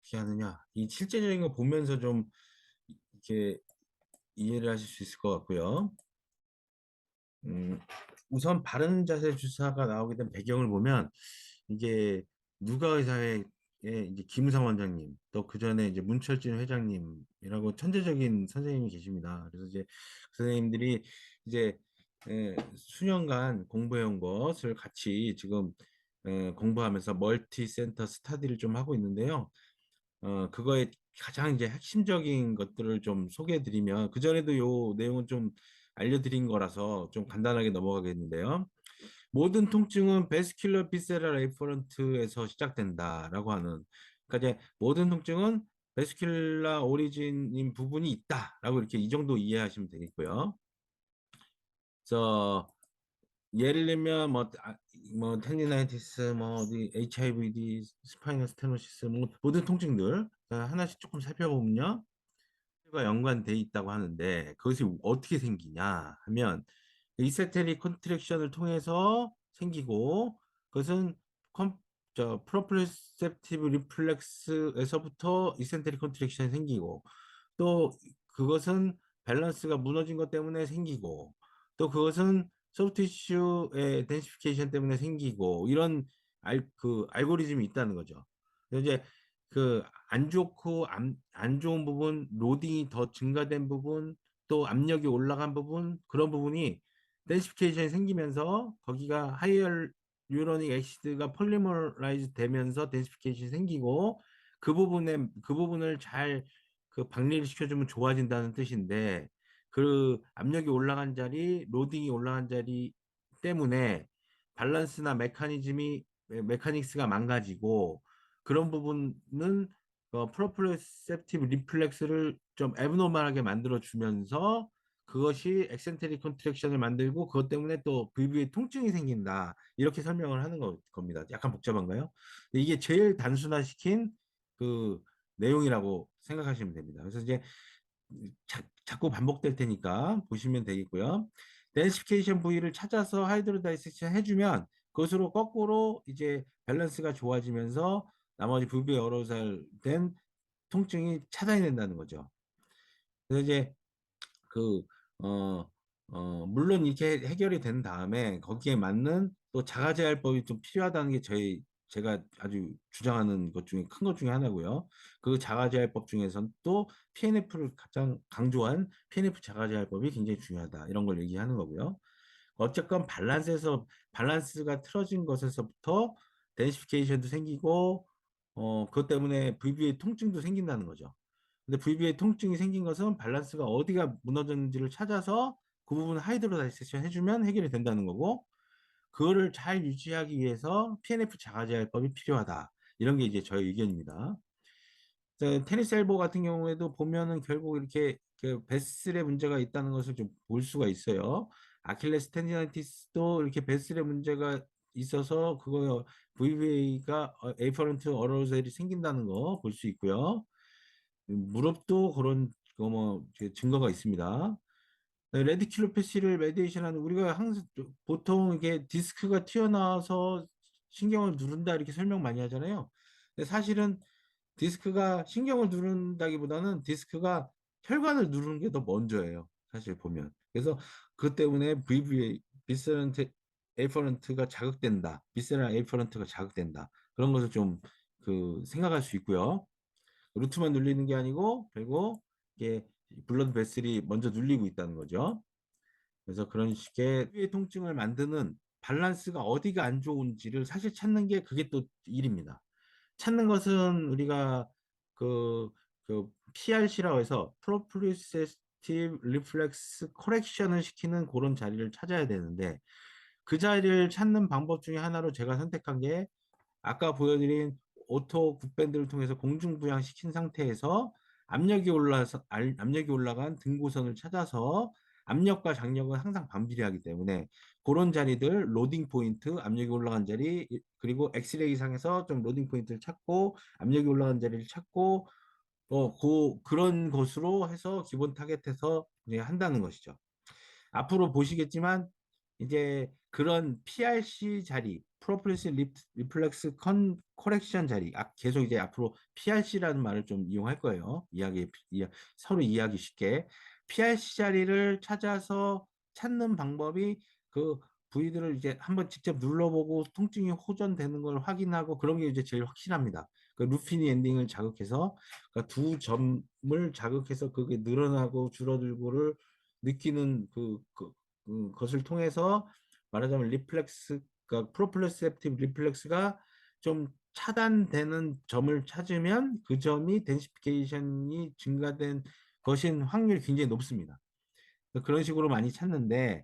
어떻게 하느냐. 이 실제적인 거 보면서 좀 이렇게 이해를 하실 수 있을 것 같고요. 음, 우선 바른 자세 주사가 나오게 된 배경을 보면 이게 누가 의사회 이제 김우상 원장님 또 그 전에 이제 문철진 회장님이라고 천재적인 선생님이 계십니다. 그래서 이제 그 선생님들이 이제 수년간 공부해온 것을 같이 지금 공부하면서 멀티 센터 스터디를 좀 하고 있는데요. 그거의 가장 이제 핵심적인 것들을 좀 소개해 드리면, 그전에도 요 내용은 좀 알려드린 거라서 좀 간단하게 넘어가겠는데요. 모든 통증은 베스큘러 비세럴 레이퍼런트에서 시작된다라고 하는, 그러니까 이제 모든 통증은 베스큘라 오리진인 부분이 있다라고 이렇게 이 정도 이해하시면 되겠고요. 그래서 예를 들면 뭐 텐디나이티스, 뭐 어디 HIVD, 스파이널 스테노시스, 뭐 모든 통증들 하나씩 조금 살펴보면요, 가 연관돼 있다고 하는데 그것이 어떻게 생기냐 하면 이세테리 컨트랙션을 통해서 생기고, 그것은 프로프리셉티브 리플렉스에서부터 이센테리 컨트랙션이 생기고, 또 그것은 밸런스가 무너진 것 때문에 생기고, 또 그것은 소프트티슈의 덴시피케이션 때문에 생기고, 이런 그 알고리즘이 있다는 거죠. 그래서 이제 그 안 좋고 안 좋은 부분, 로딩이 더 증가된 부분, 또 압력이 올라간 부분, 그런 부분이 덴시피케이션이 생기면서 거기가 하이얼 유로닉 액시드가 폴리머라이즈 되면서 덴시피케이션이 생기고, 그 부분을 잘 그 박리를 시켜주면 좋아진다는 뜻인데, 그 압력이 올라간 자리, 로딩이 올라간 자리 때문에 밸런스나 메카닉스가 망가지고, 그런 부분은 프로프리셉티브 리플렉스를 좀 애브노멀하게 만들어 주면서 그것이 엑센트릭 컨트랙션을 만들고, 그것 때문에 또 부위부에 통증이 생긴다, 이렇게 설명을 하는 겁니다. 약간 복잡한가요? 이게 제일 단순화시킨 그 내용이라고 생각하시면 됩니다. 그래서 이제 자꾸 반복될 테니까 보시면 되겠고요. 덴시피케이션 부위를 찾아서 하이드로 다이섹션 해주면 그것으로 거꾸로 이제 밸런스가 좋아지면서 나머지 부위에 어로살된 통증이 차단이 된다는 거죠. 그래서 이제 그, 어, 물론 이렇게 해결이 된 다음에 거기에 맞는 또 자가제할법이 좀 필요하다는 게 제가 아주 주장하는 것 중에 큰 것 중에 하나고요. 그 자가제할법 중에선 또 PNF를 가장 강조한 PNF 자가제할법이 굉장히 중요하다, 이런 걸 얘기하는 거고요. 어쨌건 밸런스가 틀어진 것에서부터 덴시피케이션도 생기고, 그것 때문에 VBA 통증도 생긴다는 거죠. 근데 VBA 통증이 생긴 것은 밸런스가 어디가 무너졌는지를 찾아서 그 부분을 하이드로 다이섹션 해주면 해결이 된다는 거고, 그거를 잘 유지하기 위해서 PNF 자가제어법이 필요하다. 이런 게 이제 저의 의견입니다. 테니스 엘보 같은 경우에도 보면은 결국 이렇게 그 베슬의 문제가 있다는 것을 좀 볼 수가 있어요. 아킬레스 텐디나이티스도 이렇게 베슬의 문제가 있어서 그거 VBA가 에이퍼런트 어로셀이 생긴다는 거 볼 수 있고요. 무릎도 그런 뭐 증거가 있습니다. 레디큘로패시를 메디에이션하는, 우리가 항상 보통 이게 디스크가 튀어나와서 신경을 누른다 이렇게 설명 많이 하잖아요. 근데 사실은 디스크가 신경을 누른다기보다는 디스크가 혈관을 누르는 게 더 먼저예요. 사실 보면. 그래서 그 때문에 VBA, 비세런트 에이퍼런트가 자극된다. 비세럴 에이퍼런트가 자극된다. 그런 것을 좀 그 생각할 수 있고요. 루트만 눌리는 게 아니고 결국 이게 블러드 베슬이 먼저 눌리고 있다는 거죠. 그래서 그런 식의 뇌 통증을 만드는 밸런스가 어디가 안 좋은지를 사실 찾는 게 그게 또 일입니다. 찾는 것은 우리가 그, 그 PRC라고 해서 Proprioceptive Reflex Correction을 시키는 그런 자리를 찾아야 되는데, 그 자리를 찾는 방법 중에 하나로 제가 선택한 게 아까 보여드린 오토 굿밴드를 통해서 공중부양시킨 상태에서 압력이 올라간 등고선을 찾아서, 압력과 장력은 항상 반비례하기 때문에 그런 자리들, 로딩 포인트, 압력이 올라간 자리, 그리고 엑스레이 상에서 좀 로딩 포인트를 찾고 압력이 올라간 자리를 찾고, 그런 것으로 해서 기본 타겟해서 이제 한다는 것이죠. 앞으로 보시겠지만 이제 그런 PRC 자리, 프로플래시 리플렉스 커렉션 자리. 계속 이제 앞으로 PRC라는 말을 좀 이용할 거예요. 서로 이해하기 쉽게. PRC 자리를 찾는 방법이 그 부위들을 이제 한번 직접 눌러보고 통증이 호전되는 걸 확인하고 그런 게 이제 제일 확실합니다. 그 루피니 엔딩을 자극해서 그러니까 두 점을 자극해서 그게 늘어나고 줄어들고를 느끼는 것을 통해서 말하자면 리플렉스, 그러니까 프로플로셉티브 리플렉스가 좀 차단되는 점을 찾으면 그 점이 덴시피케이션이 증가된 것인 확률이 굉장히 높습니다. 그런 식으로 많이 찾는데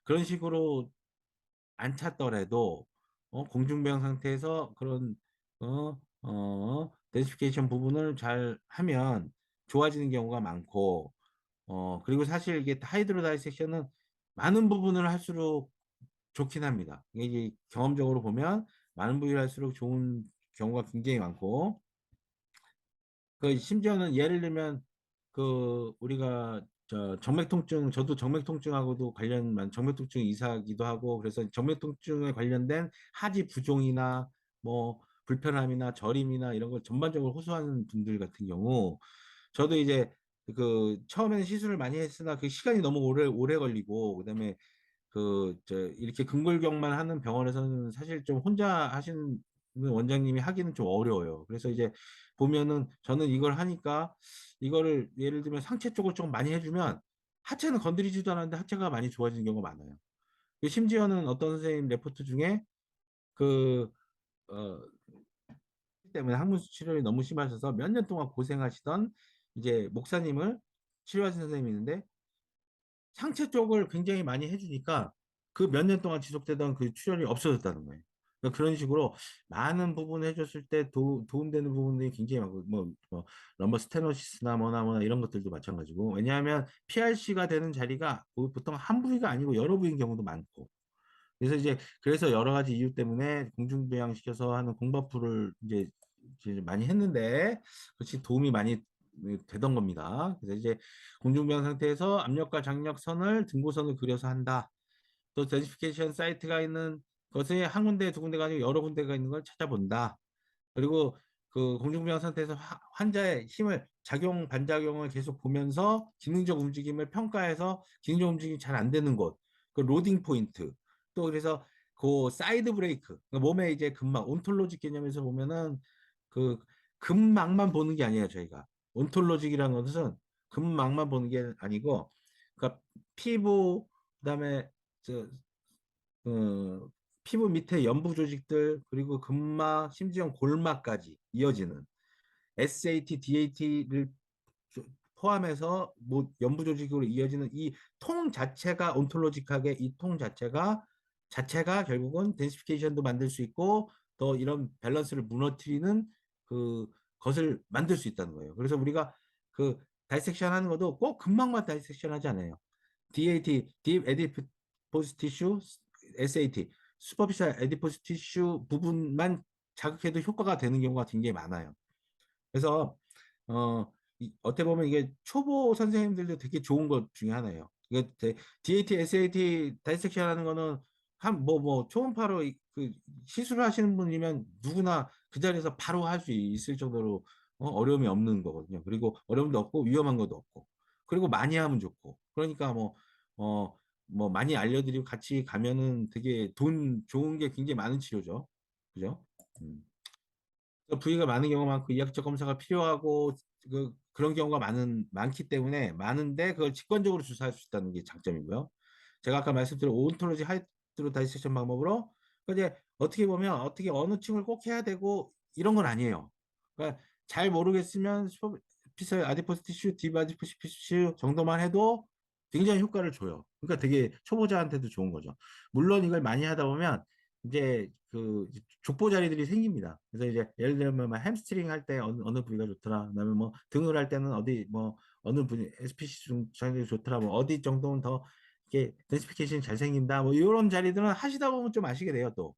그런 식으로 안 찾더라도 공중부양 상태에서 그런 덴시피케이션 부분을 잘 하면 좋아지는 경우가 많고 그리고 사실 이게 하이드로 다이섹션은 많은 부분을 할수록 좋긴 합니다. 이게 경험적으로 보면 많은 부위를 할수록 좋은 경우가 굉장히 많고 그 심지어는 예를 들면 그 우리가 정맥 통증, 저도 정맥 통증하고도 관련 정맥 통증 이사기도 하고 그래서 정맥 통증에 관련된 하지 부종이나 뭐 불편함이나 저림이나 이런 걸 전반적으로 호소하는 분들 같은 경우 저도 이제 그 처음에는 시술을 많이 했으나 그 시간이 너무 오래 걸리고 그다음에 이렇게 근골격만 하는 병원에서는 사실 좀 혼자 하시는 원장님이 하기는 좀 어려워요. 그래서 이제 보면은 저는 이걸 하니까 이거를 예를 들면 상체 쪽을 좀 많이 해주면 하체는 건드리지도 않았는데 하체가 많이 좋아지는 경우가 많아요. 심지어는 어떤 선생님 레포트 중에 그, 어, 때문에 항문수 치료를 너무 심하셔서 몇 년 동안 고생하시던 이제 목사님을 치료하신 선생님이 있는데 상체 쪽을 굉장히 많이 해주니까 그 몇 년 동안 지속되던 그 출혈이 없어졌다는 거예요. 그러니까 그런 식으로 많은 부분 해줬을 때 도움되는 부분들이 굉장히 많고 럼버 스테노시스나 뭐나 이런 것들도 마찬가지고 왜냐하면 PRC가 되는 자리가 보통 한 부위가 아니고 여러 부위인 경우도 많고 그래서 여러 가지 이유 때문에 공중부양시켜서 하는 공바풀을 이제 많이 했는데 그렇지 도움이 많이 되던 겁니다. 그래서 이제 공중부양 상태에서 압력과 장력선을 등고선을 그려서 한다. 또 데시피케이션 사이트가 있는 것에 한 군데 두 군데가 아니고 여러 군데가 있는 걸 찾아본다. 그리고 그 공중부양 상태에서 환자의 힘을 작용 반작용을 계속 보면서 기능적 움직임을 평가해서 기능적 움직임이 잘 안 되는 곳, 그 로딩 포인트, 또 그래서 그 사이드 브레이크, 그러니까 몸에 이제 근막 온톨로직 개념에서 보면은 그 근막만 보는 게 아니에요 저희가 온톨로직이라는 것은 근막만 보는 게 아니고 그러니까 피부 그다음에 저 피부 밑에 연부 조직들 그리고 근막 심지어 골막까지 이어지는 SAT, DAT를 포함해서 뭐 연부 조직으로 이어지는 이 통 자체가 온톨로직하게 이 통 자체가 결국은 덴시피케이션도 만들 수 있고 더 이런 밸런스를 무너뜨리는 그 것을 만들 수 있다는 거예요. 그래서 우리가 그 다이섹션 하는 것도 꼭 근막만 다이섹션 하지 않아요. DAT, Deep Adipose Tissue, SAT, 슈퍼피셜 에디포스 티슈 부분만 자극해도 효과가 되는 경우가 굉장히 많아요. 그래서 어떻게 보면 이게 초보 선생님들도 되게 좋은 것 중에 하나예요. 이게 DAT, SAT 다이섹션 하는 거는 초음파로 그 시술을 하시는 분이면 누구나 그 자리에서 바로 할 수 있을 정도로 어려움이 없는 거거든요. 그리고 어려움도 없고 위험한 것도 없고 그리고 많이 하면 좋고 그러니까 많이 알려드리고 같이 가면은 되게 돈 좋은 게 굉장히 많은 치료죠. 그죠? 음. 부위가 많은 경우가 많고 이학적 검사가 필요하고 그런 경우가 많기 때문에 많은데 그걸 직관적으로 주사할 수 있다는 게 장점이고요. 제가 아까 말씀드린 오온톨로지 하이드로 다이섹션 방법으로 이제 어떻게 보면 어떻게 어느 층을 꼭 해야 되고 이런 건 아니에요. 그러니까 잘 모르겠으면 슈퍼피셜 아디포스 티슈, 딥 아디포스 티슈 정도만 해도 굉장히 효과를 줘요. 그러니까 되게 초보자한테도 좋은 거죠. 물론 이걸 많이 하다 보면 이제 족보 자리들이 생깁니다. 그래서 이제 예를 들면 햄스트링 할 때 어느 부위가 좋더라. 그다음에 뭐 등을 할 때는 어디 뭐 어느 부위 SPC 자리 좋더라. 뭐 어디 정도는 더 이게 덴시피케이션이 잘 생긴다. 뭐 이런 자리들은 하시다 보면 좀 아시게 돼요, 또.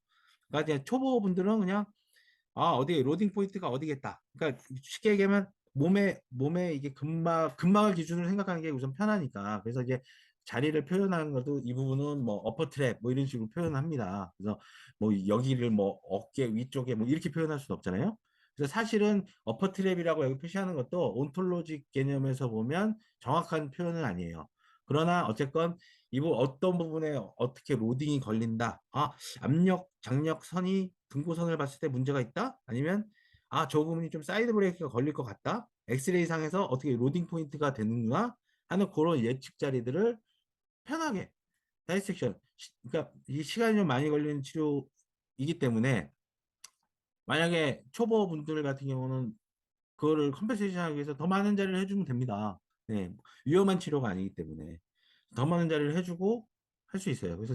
그러니까 이제 초보분들은 그냥 어디 로딩 포인트가 어디겠다. 그러니까 쉽게 얘기하면 몸에 이게 근막을 기준으로 생각하는 게 우선 편하니까. 그래서 이제 자리를 표현하는 것도 이 부분은 뭐 어퍼 트랩 뭐 이런 식으로 표현합니다. 그래서 뭐 여기를 뭐 어깨 위쪽에 뭐 이렇게 표현할 수는 없잖아요. 그래서 사실은 어퍼 트랩이라고 여기 표시하는 것도 온톨로직 개념에서 보면 정확한 표현은 아니에요. 그러나 어쨌건 어떤 부분에 어떻게 로딩이 걸린다. 아, 압력, 장력 선이 등고선을 봤을 때 문제가 있다? 아니면 아, 저 부분이 좀 사이드 브레이크가 걸릴 것 같다? 엑스레이 상에서 어떻게 로딩 포인트가 되는구나 하는 그런 예측 자리들을 편하게 다이섹션 그러니까 이 시간이 좀 많이 걸리는 치료이기 때문에 만약에 초보 분들 같은 경우는 그거를 컴pen세이션 하기 위해서 더 많은 자리를 해주면 됩니다. 네, 위험한 치료가 아니기 때문에 더 많은 자리를 해주고 할 수 있어요. 그래서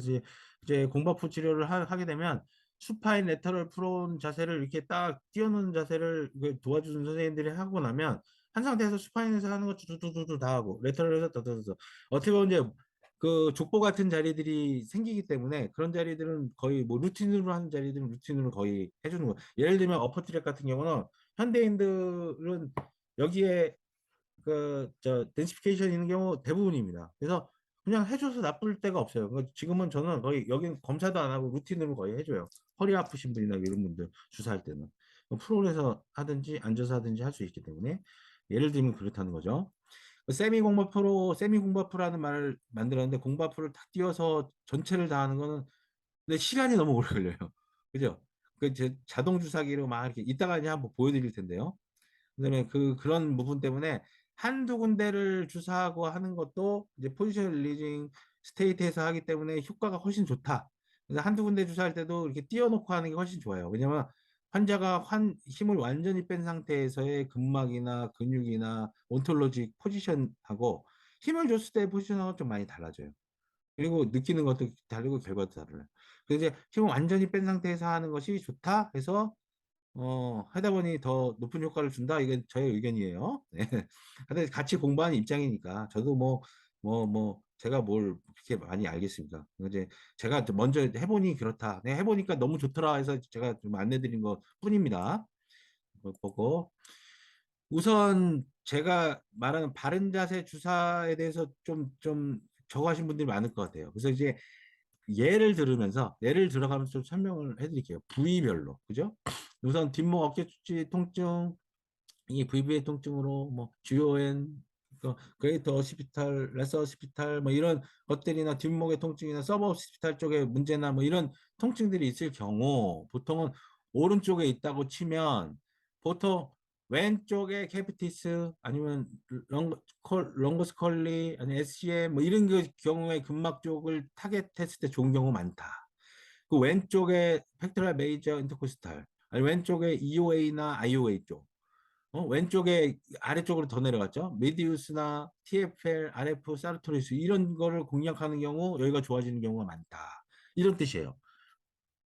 이제 공바프 치료를 하게 되면 수파인 레터럴 프론 자세를 이렇게 딱 띄워놓는 자세를 도와주는 선생님들이 하고 나면 한 상태에서 수파인에서 하는 거 두두두두 다 하고 레터럴에서 더더더 어떻게 보면 이제 그 족보 같은 자리들이 생기기 때문에 그런 자리들은 거의 뭐 루틴으로 하는 자리들은 루틴으로 거의 해주는 거예요. 예를 들면 어퍼트랙 같은 경우는 현대인들은 여기에 덴시피케이션 있는 경우 대부분입니다. 그래서 그냥 해줘서 나쁠 데가 없어요. 지금은 저는 거의 여긴 검사도 안 하고 루틴으로 거의 해줘요. 허리 아프신 분이나 이런 분들 주사할 때는 프롤에서 하든지 앉아서 하든지 할 수 있기 때문에 예를 들면 그렇다는 거죠. 세미 공바프라는 말을 만들었는데 공바프를 탁 띄워서 전체를 다 하는 거는 근데 시간이 너무 오래 걸려요. 그죠? 자동 주사기로 막 이렇게 이따가 이제 한번 보여드릴 텐데요. 그다음에 그런 부분 때문에 한두 군데를 주사하고 하는 것도 이제 포지션 릴리징 스테이트에서 하기 때문에 효과가 훨씬 좋다. 그래서 한두 군데 주사할 때도 이렇게 띄워놓고 하는 게 훨씬 좋아요. 왜냐면 환자가 힘을 완전히 뺀 상태에서의 근막이나 근육이나 온톨로직 포지션하고 힘을 줬을 때 포지션하고 좀 많이 달라져요. 그리고 느끼는 것도 다르고 결과도 달라요. 그래서 이제 힘을 완전히 뺀 상태에서 하는 것이 좋다 해서 하다 보니 더 높은 효과를 준다. 이건 저의 의견이에요. 네. 근데 같이 공부하는 입장이니까 저도 제가 뭘 그렇게 많이 알겠습니다. 이제 제가 먼저 해보니 그렇다. 네, 해보니까 너무 좋더라 해서 제가 좀 안내드린 것 뿐입니다. 보고 우선 제가 말하는 바른 자세 주사에 대해서 좀 적어하신 분들이 많을 것 같아요. 그래서 이제 예를 들어가면서 좀 설명을 해드릴게요. 부위별로, 그죠? 우선 뒷목 어깨 축지 통증, 이 VBA 통증으로 뭐 GON, 그레이터 어시피탈, 레서 어시피탈 뭐 이런 것들이나 뒷목의 통증이나 서브 어시피탈 쪽에 문제나 뭐 이런 통증들이 있을 경우 보통은 오른쪽에 있다고 치면 보통 왼쪽에 캐피티스 아니면 longus colli 아니면 SCM 뭐 이런 경우에 근막 쪽을 타겟했을 때 좋은 경우 많다. 그 왼쪽에 팩토럴 메이저 인터코스탈 아니 왼쪽에 EOA나 IOA 쪽 왼쪽에 아래쪽으로 더 내려갔죠. 메디우스나 TFL, RF, 사르토리스 이런 거를 공략하는 경우 여기가 좋아지는 경우가 많다. 이런 뜻이에요.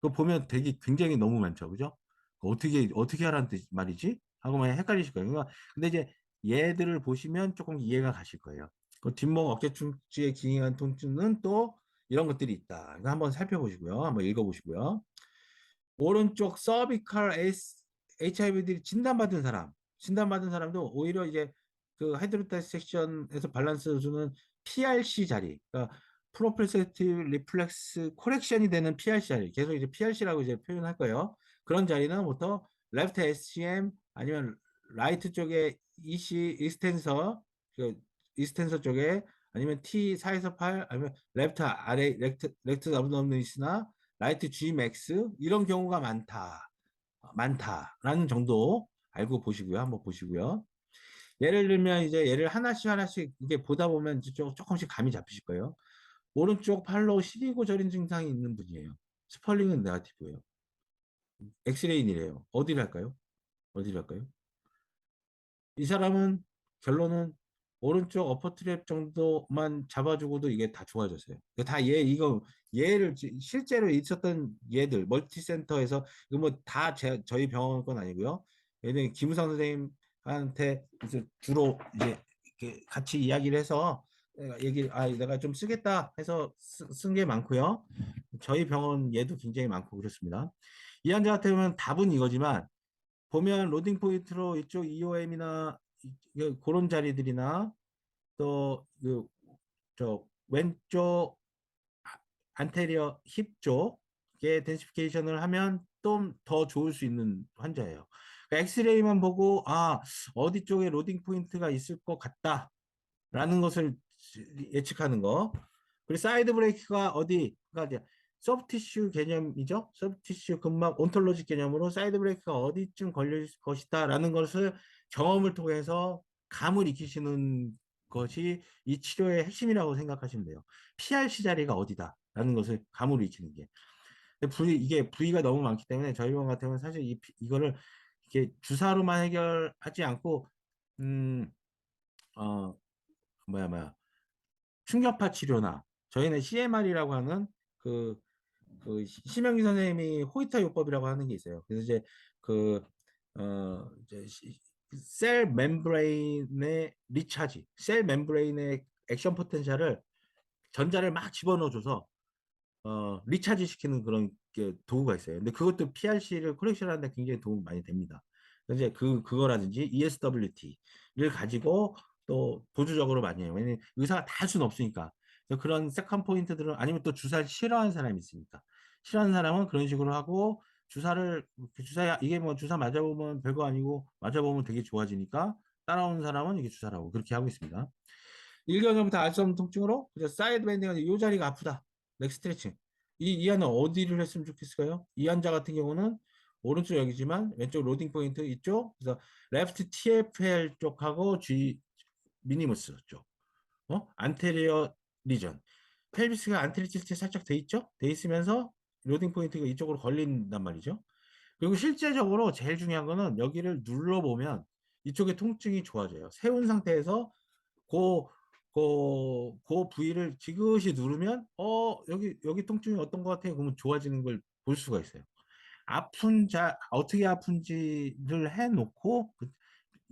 그거 보면 되게 굉장히 너무 많죠. 그죠? 어떻게 하라는 뜻 말이지? 하고 만 헷갈리실 거예요. 그러니까 근데 이제 얘들을 보시면 조금 이해가 가실 거예요. 그 뒷목 어깨 충치에 기인한 통증은 또 이런 것들이 있다. 이거 한번 살펴보시고요. 한번 읽어보시고요. 오른쪽 서비컬 HIVD 진단받은 사람도 오히려 이제 그 하이드로다이섹션에서 밸런스 주는 PRC 자리, 그러니까 프로프레세티브 리플렉스 코렉션이 되는 PRC 자리, 계속 이제 PRC라고 이제 표현할 거예요. 그런 자리는 보통 레프트 SCM 아니면 라이트 쪽에 EC 이스텐서 쪽에 아니면 T4에서 8 아니면 레프트 아래 렉트 abdominis나 라이트 Gmax 이런 경우가 많다라는 정도 알고 보시고요. 한번 보시고요. 예를 들면 이제 얘를 하나씩 이게 보다 보면 이제 조금씩 감이 잡히실 거예요. 오른쪽 팔로 시리고 저린 증상이 있는 분이에요. 스펄링은 네가티브예요. 엑스레인이래요. 어디를 할까요? 어디를 할까요? 이 사람은 결론은 오른쪽 어퍼 트랩 정도만 잡아주고도 이게 다 좋아졌어요. 이거 얘를 실제로 있었던 얘들 멀티센터에서 이거 뭐 다 저희 병원 건 아니고요. 얘는 김우성 선생님한테 이제 주로 이제 이렇게 같이 이야기를 해서 내가 좀 쓰겠다 해서 쓴 게 많고요. 저희 병원 얘도 굉장히 많고 그렇습니다. 이 환자 같으면 답은 이거지만 보면 로딩 포인트로 이쪽 EOM이나 그런 자리들이나 또 저 왼쪽 안테리어 힙 쪽에 덴시피케이션을 하면 좀 더 좋을 수 있는 환자예요. 그러니까 엑스레이만 보고 어디 쪽에 로딩 포인트가 있을 것 같다라는 것을 예측하는 거. 그리고 사이드 브레이크가 어디, 그러니까 이제 소프티슈 개념이죠. 소프티슈 근막 온톨로지 개념으로 사이드 브레이크가 어디쯤 걸릴 것이다라는 것을 경험을 통해서 감을 익히시는 것이 이 치료의 핵심이라고 생각하시면 돼요. PRC 자리가 어디다라는 것을 감으로 익히는 게. 이게 부위가 너무 많기 때문에 저희 병원 같은 경우는 사실 이거를 이렇게 주사로만 해결하지 않고 음, 어, 뭐야 충격파 치료나 저희는 CMR이라고 하는 그, 심영기 선생님이 호이타 요법이라고 하는 게 있어요. 그래서 이제 그 이제 셀 멤브레인의 리차지, 셀 멤브레인의 액션 포텐셜을 전자를 막 집어넣어줘서 리차지 시키는 그런 게 도구가 있어요. 근데 그것도 PRC를 커렉션 하는데 굉장히 도움이 많이 됩니다. 그래서 이제 그거라든지 ESWT를 가지고 또 보조적으로 많이 해요. 왜냐면 의사가 다 할 수는 없으니까. 그래서 그런 세컨 포인트들은 아니면 또 주사를 싫어하는 사람이 있으니까. 싫어하는 사람은 그런 식으로 하고 주사 이게 뭐 주사 맞아보면 별거 아니고 맞아보면 되게 좋아지니까 따라오는 사람은 이게 주사라고 그렇게 하고 있습니다. 1개월 전부터 알 수 없는 통증으로 그래서 사이드 밴딩은 이 자리가 아프다. 넥 스트레칭. 이 환자 어디를 했으면 좋겠을까요? 이 환자 같은 경우는 오른쪽 여기지만 왼쪽 로딩 포인트 이쪽. 그래서 레프트 TFL 쪽하고 G 미니무스 쪽. 안테리어 리전. 펠비스가 안테리 틸트 살짝 돼 있죠? 돼 있으면서 로딩 포인트가 이쪽으로 걸린단 말이죠. 그리고 실제적으로 제일 중요한 거는 여기를 눌러보면 이쪽의 통증이 좋아져요. 세운 상태에서 그, 그 부위를 지그시 누르면 여기 통증이 어떤 것 같아요? 그러면 좋아지는 걸 볼 수가 있어요. 어떻게 아픈지를 해놓고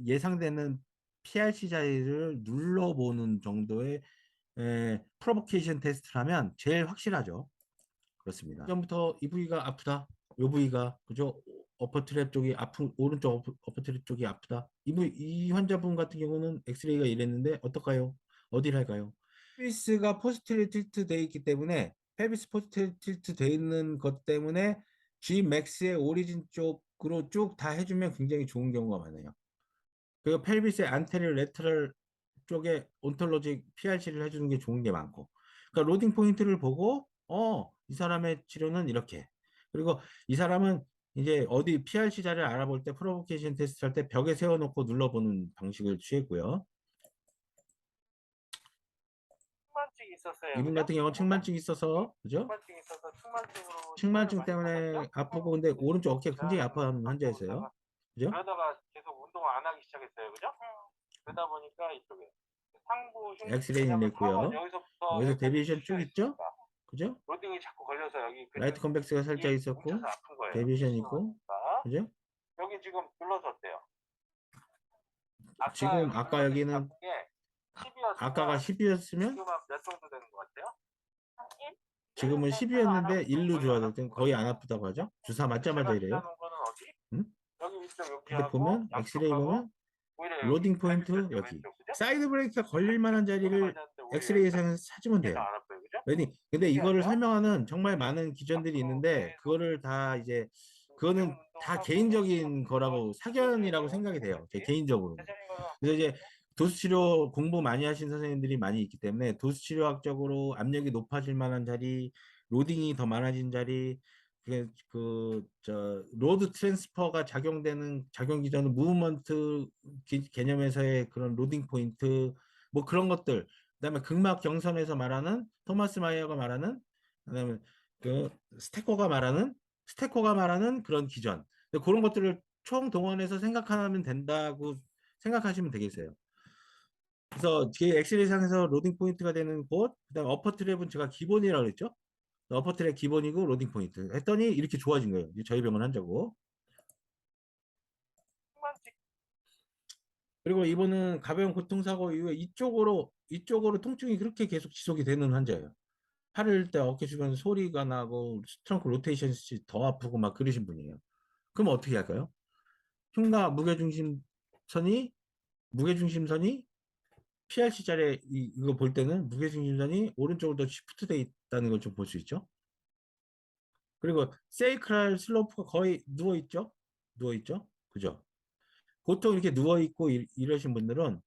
예상되는 PRC 자리를 눌러보는 정도의 프로보케이션 테스트를 하면 제일 확실하죠. 그렇습니다. 전부터 이 부위가 아프다. 이 부위가 그죠? 어퍼트랩 쪽이 오른쪽 어퍼트랩 쪽이 아프다. 이 환자분 같은 경우는 엑스레이가 이랬는데 어떨까요? 어디를 할까요? 펠비스가 포스트리 틸트 돼 있기 때문에 펠비스 포스트리 틸트 돼 있는 것 때문에 G 맥스의 오리진 쪽으로 쭉 다 해주면 굉장히 좋은 경우가 많아요. 그리고 펠비스의 안테리어 레터럴 쪽에 온톨로직 PRC를 해주는 게 좋은 게 많고. 그러니까 로딩 포인트를 보고, 이 사람의 치료는 이렇게. 그리고 이 사람은 이제 어디 PRC 자리를 알아볼 때 프로보케이션 테스트 할 때 벽에 세워놓고 눌러보는 방식을 취했고요. 측만증이 있었어요. 이분 그죠? 같은 경우는 측만증이 있어서, 그죠? 측만증이 있어서 측만증으로 측만증 때문에 아프고, 근데 오른쪽 어깨가 굉장히 아파하는 환자였어요. 그죠? 그러다가 계속 운동을 안 하기 시작했어요. 그죠? 그러다 보니까 이쪽에 상부 엑스레이는 냈고요. 여기서부터 여기서 여기까지 데비에이션 쭉 쑤셔 있죠? 있으니까 그죠? 로딩이 자꾸 걸려서 여기 라이트 컨벡스가 살짝 이 있었고, 뭉쳐서 아픈 거예요. 데비에이션 있고, 그죠? 여기 지금 눌러서 어때요? 지금 아까 여기는 게 10이었으면 아까가 10이었으면 지금 몇 정도 되는 것 같아요? 지금은 10이었는데 1로 좋아졌을 땐 거의 안 아프다고 하죠. 주사 맞자마자 제가 이래요. 기다놓은 거는 어디? 응? 여기 위쪽 근데 여기하고 보면 엑스레이 양쪽하고 보면 오히려 로딩 여기 포인트 갈비뼈 여기 왼쪽 그죠? 사이드 브레이크가 걸릴 만한 자리를 맞았는데 오히려 엑스레이에서 찾으면 여기가 돼요. 안 아파요 그죠? 근데 이거를 신기하죠? 설명하는 정말 많은 기전들이 있는데 그거를 다 이제 그거는 다 개인적인 거라고 사견이라고 생각이 돼요. 제 개인적으로. 그래서 이제 도수치료 공부 많이 하신 선생님들이 많이 있기 때문에 도수치료학적으로 압력이 높아질 만한 자리, 로딩이 더 많아진 자리, 로드 트랜스퍼가 작용되는 작용 기전은 무브먼트 개념에서의 그런 로딩 포인트, 뭐 그런 것들, 그다음에 극막 경선에서 말하는 토마스 마이어가 말하는, 그다음에 그 스테코가 말하는 그런 기전, 그런 것들을 총 동원해서 생각하면 된다고 생각하시면 되겠어요. 그래서 뒤에 엑스레이 상에서 로딩 포인트가 되는 곳, 그다음에 어퍼 트랩은 제가 기본이라고 그랬죠. 어퍼 트랩 기본이고 로딩 포인트 했더니 이렇게 좋아진 거예요. 저희 병원 환자고. 그리고 이분은 가벼운 교통사고 이후에 이쪽으로 통증이 그렇게 계속 지속이 되는 환자예요. 팔을 때 어깨 주변 소리가 나고 트렁크 로테이션 시 더 아프고 막 그러신 분이에요. 그럼 어떻게 할까요? 흉가 무게중심선이 PRC 자리에 이거 볼 때는 무게중심선이 오른쪽으로 더 시프트 돼 있다는 걸 좀 볼 수 있죠. 그리고 세이크랄 슬로프가 거의 누워 있죠. 누워 있죠. 그죠? 보통 이렇게 누워 있고 이러신 분들은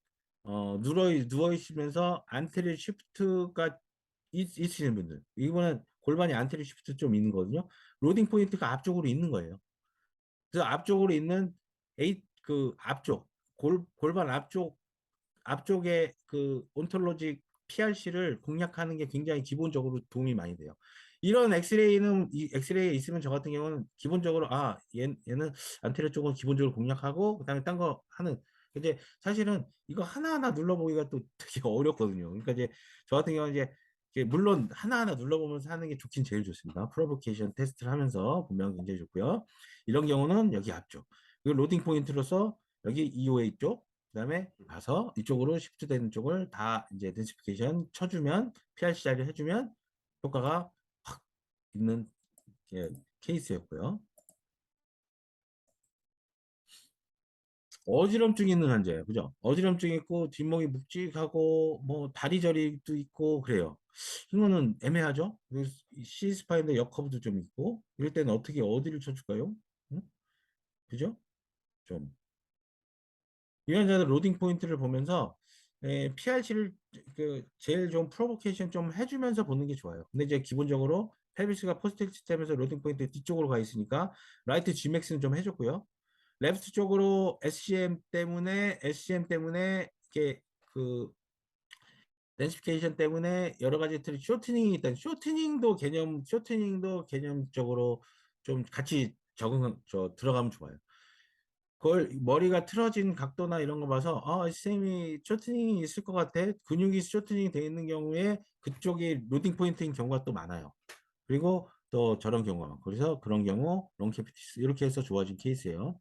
누워 있으면서 안테리어 시프트가 있으신 분들, 이거는 골반이 안테리어 시프트 좀 있는 거거든요. 로딩 포인트가 앞쪽으로 있는 거예요. 그래서 앞쪽으로 있는 그 앞쪽 골반 앞쪽에 그 온톨로직 PRC를 공략하는 게 굉장히 기본적으로 도움이 많이 돼요. 이런 엑스레이에 있으면 저 같은 경우는 기본적으로 얘는 안테리어 쪽은 기본적으로 공략하고 그다음에 딴 거 하는. 이제 사실은 이거 하나하나 눌러보기가 또 되게 어렵거든요. 그러니까 이제 저 같은 경우는 이제 물론 하나하나 눌러보면서 하는 게 좋긴 제일 좋습니다. 프로보케이션 테스트를 하면서 보면 굉장히 좋고요. 이런 경우는 여기 앞쪽, 그리고 로딩 포인트로서 여기 EOA 쪽, 그다음에 가서 이쪽으로 시프트 되는 쪽을 다 이제 덴시피케이션 쳐주면, PRC 자리 해주면 효과가 확 있는 케이스였고요. 어지럼증 있는 환자예요. 그죠? 어지럼증 있고 뒷목이 묵직하고 뭐 다리 저리도 있고 그래요. 이거는 애매하죠? C 스파인도 역커브도 좀 있고 이럴 때는 어떻게 어디를 쳐줄까요? 응? 그죠? 좀 이 환자는 로딩 포인트를 보면서 PRC를 제일 좀 프로보케이션 좀 해주면서 보는 게 좋아요. 근데 이제 기본적으로 펠비스가 포스텍 시스템에서 로딩 포인트 뒤쪽으로 가 있으니까 라이트 G맥스는 좀 해줬고요. 레프트 쪽으로 SCM 때문에 이게 그 덴시피케이션 때문에 여러 가지 쇼트닝이 있다. 쇼트닝도 개념적으로 좀 같이 들어가면 좋아요. 그걸 머리가 틀어진 각도나 이런 거 봐서 쌤이 쇼트닝이 있을 것 같아. 근육이 쇼트닝이 되어 있는 경우에 그쪽이 로딩 포인트인 경우가 또 많아요. 그리고 또 저런 경우가, 그래서 그런 경우 롱캐피티스 이렇게 해서 좋아진 케이스예요.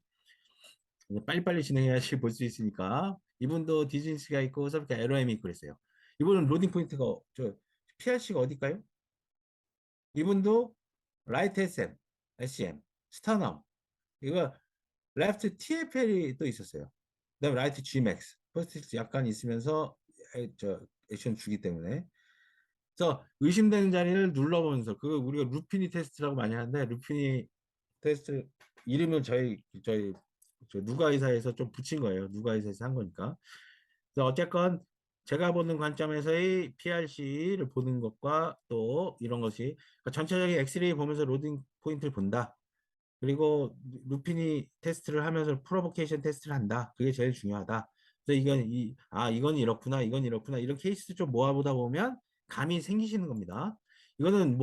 빨리빨리 진행해야지 볼 수 있으니까. 이분도 디즈니스가 있고 서비스 LOM이 있고 그랬어요. 이분은 로딩 포인트가 PRC가 어딜까요? 이분도 라이트 SM, SCM, 스타넘, 이거 레프트 TFL이 또 있었어요. 그다음에 라이트 Gmax, 퍼스트 약간 있으면서 액션 주기 때문에. 그래서 의심되는 자리를 눌러보면서, 그 우리가 루피니 테스트라고 많이 하는데, 루피니 테스트 이름을 저희 누가 의사에서 좀 붙인 거예요. 누가 의사에서 한 거니까. 그래서 어쨌건 제가 보는 관점에서의 PRC를 보는 것과 또 이런 것이, 그러니까 전체적인 엑스레이 보면서 로딩 포인트를 본다. 그리고 루피니 테스트를 하면서 프로보케이션 테스트를 한다. 그게 제일 중요하다. 그래서 이건 이렇구나, 이건 이렇구나, 이런 케이스 좀 모아보다 보면 감이 생기시는 겁니다. 이거는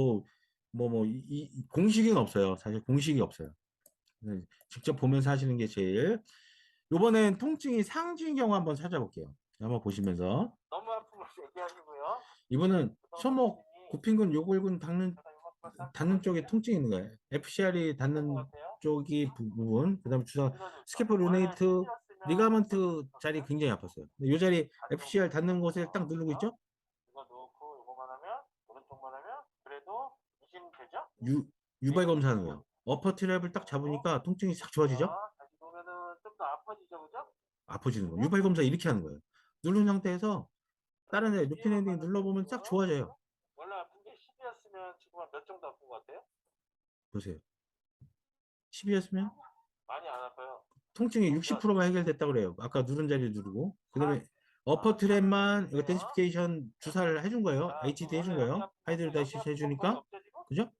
공식은 없어요. 사실 공식이 없어요. 직접 보면서 하시는 게 제일. 요번엔 통증이 상주인 경우 한번 찾아볼게요. 한번 보시면서. 너무 아프면 얘기하시고요. 이분은 손목, 굽힌근, 요골근 닿는 쪽에 통증이 있는 거예요. FCR이 닿는 쪽이 부분, 그 다음에 스캐폴루네이트 리가먼트 자리 굉장히 아팠어요. 이 자리 FCR 닿는 곳에 딱 누르고 있죠? 이거 놓고 이거만 하면, 오른쪽만 하면 그래도 이심되죠? 유발 검사하는 거예요. 어퍼 트랩을 딱 잡으니까 통증이 싹 좋아지죠? 다시 보면은 좀 더 아파지죠, 그죠? 아파지는 거예요. 유발 검사 이렇게 하는 거예요. 누른 상태에서 다른 애 루핀 엔딩 눌러보면 싹 좋아져요. 원래 아픈 게 10이었으면 지금 몇 정도 아픈 것 같아요? 보세요. 10이었으면 많이 안 아파요. 통증이 60%가 해결됐다고 그래요. 아까 누른 자리 누르고. 그 다음에 어퍼 트랩만 이거 덴시피케이션 주사를 해준 거예요. HT 해준 거예요. 하이드로다이시스 해주니까. 그죠?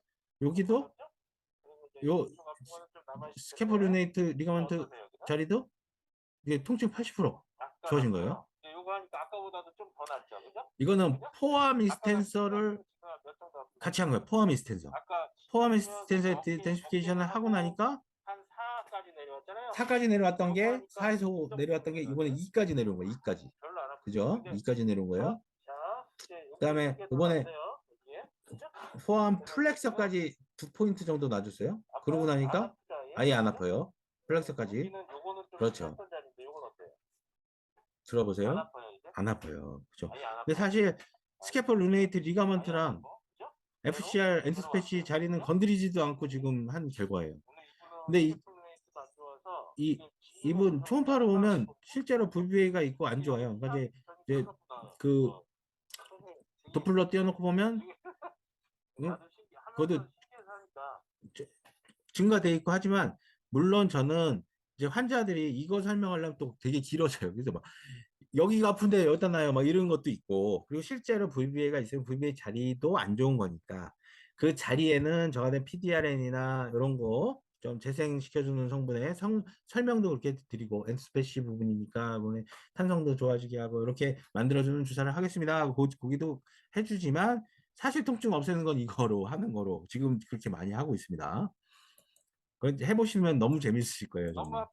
여기도 요 스캐폴루네이트 리가먼트 자리도 이게 통증 80% 좋아진 거예요. 요거 하니까 아까보다도 좀 더 낫죠, 그죠? 이거는 포암 이스텐서를 같이 한 거예요. 포암 이스텐서. 포암 이스텐서 덴시피케이션을 하고 나니까 한 4까지 내려왔잖아요. 4까지 내려왔던 게 4에서 5 내려왔던 게 이번에 2까지 내려온 거예요. 2까지. 별로 안 아프죠? 그죠? 2까지 내려온 거예요. 자, 이제 그다음에 이번에 포함 플렉서까지 2포인트 정도 놔줬어요. 그러고 나니까 아예 안 아파요. 플렉서까지. 그렇죠. 들어보세요. 안 아파요. 그죠? 근데 사실 스캐폴루네이트 리가먼트랑 FCR 엔트스패치 자리는 건드리지도 않고 지금 한 결과예요. 근데 이분 초음파로 보면 실제로 VBA가 있고 안 좋아요. 그러니까 이제 그 도플러 띄워놓고 보면 응? 그것도 증가돼 있고 하지만 물론 저는 이제 환자들이 이거 설명하려면 또 되게 길어져요. 그래서 막 여기가 아픈데 여기다 놔요 막 이런 것도 있고 그리고 실제로 VBA가 있으면 VBA 자리도 안 좋은 거니까 그 자리에는 저 같은 PDRN이나 이런 거 좀 재생시켜주는 성분의 설명도 그렇게 드리고 엔스페시 부분이니까 뭐 탄성도 좋아지게 하고 이렇게 만들어주는 주사를 하겠습니다 하고 거기도 해주지만 사실 통증 없애는 건 이거로 하는 거로 지금 그렇게 많이 하고 있습니다. 해보시면 너무 재밌으실 거예요. 정말.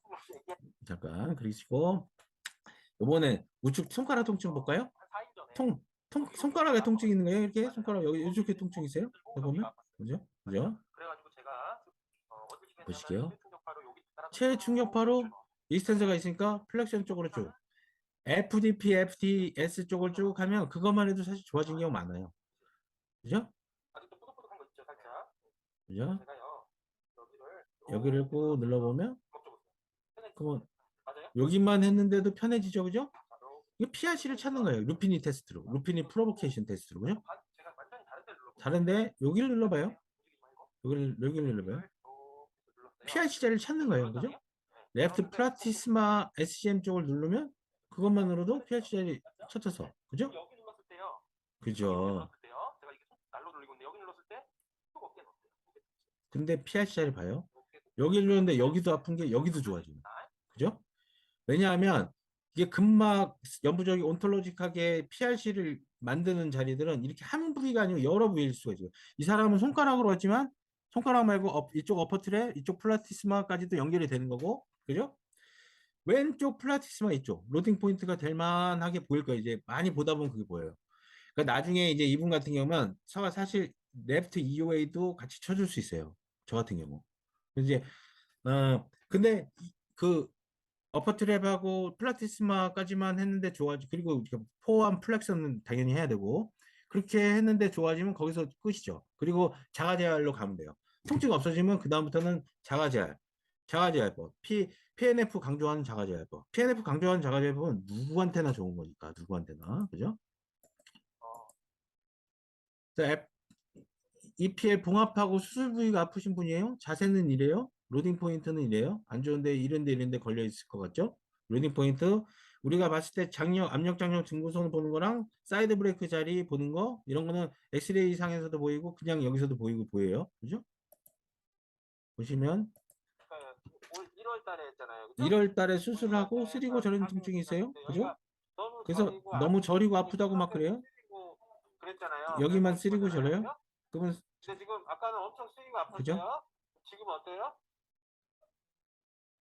잠깐 그러시고 이번에 우측 손가락 통증 볼까요? 손가락에 통증 있는 거예요? 이렇게 손가락 여기 이렇게 통증 있어요? 보면 그죠? 그죠? 보실게요. 최충격파로 익스텐서가 있으니까 플렉션 쪽으로 쭉 FDP, FTS 쪽을 쭉 하면 그것만 해도 사실 좋아진 경우 많아요. 그죠? 그죠? 여기를 꾹 눌러보면 그러면 여기만 했는데도 편해지죠, 그죠? 이거 PRC를 찾는 거예요. 루피니 테스트로, 루피니 프로보케이션 테스트로, 그죠? 다른데 여기를 눌러봐요. 여기를 눌러봐요. PRC 자리를 찾는 거예요, 그죠? 레프트 플라티스마 SCM 쪽을 누르면 그것만으로도 PRC 자리 찾아서, 그죠? 그죠? 근데 PRC 자리 봐요. 여기 누르는데 여기도 아픈 게 여기도 좋아져요. 그죠? 왜냐하면 이게 근막 연부적이 온톨로직하게 PRC를 만드는 자리들은 이렇게 한 부위가 아니고 여러 부위일 수가 있어요. 이 사람은 손가락으로 왔지만 손가락 말고 이쪽 어퍼트레 이쪽 플라티스마까지도 연결이 되는 거고 그죠? 왼쪽 플라티스마 이쪽 로딩 포인트가 될 만하게 보일 거예요. 이제 많이 보다 보면 그게 보여요. 그러니까 나중에 이제 이분 같은 경우는 사실 레프트 EOA도 같이 쳐줄 수 있어요. 저 같은 경우. 이제 근데 그 어퍼 트랩하고 플라티스마까지만 했는데 좋아지 그리고 포함 플렉션은 당연히 해야 되고 그렇게 했는데 좋아지면 거기서 끝이죠. 그리고 자가재활로 가면 돼요. 통증 없어지면 그 다음부터는 자가재활법 PNF 강조하는 자가재활법 PNF 강조하는 자가재활법은 누구한테나 좋은 거니까 누구한테나 그죠? 자, EPL 봉합하고 수술 부위가 아프신 분이에요? 자세는 이래요? 로딩 포인트는 이래요? 안 좋은데 이런데 걸려 있을 것 같죠? 로딩 포인트 우리가 봤을 때 압력 장력 증구선을 보는 거랑 사이드 브레이크 자리 보는 거 이런 거는 엑스레이 상에서도 보이고 그냥 여기서도 보여요. 그죠? 보시면 올 1월 달에 했잖아요. 그죠? 1월 달에 수술하고 쓰리고 저리는 통증이 있어요. 그죠? 그래서 너무 저리고 아프다고 막 그래요? 여기만 쓰리고 저려요? 그러면 근데 지금 아까는 엄청 쓰이고 아팠어요. 그죠? 지금 어때요?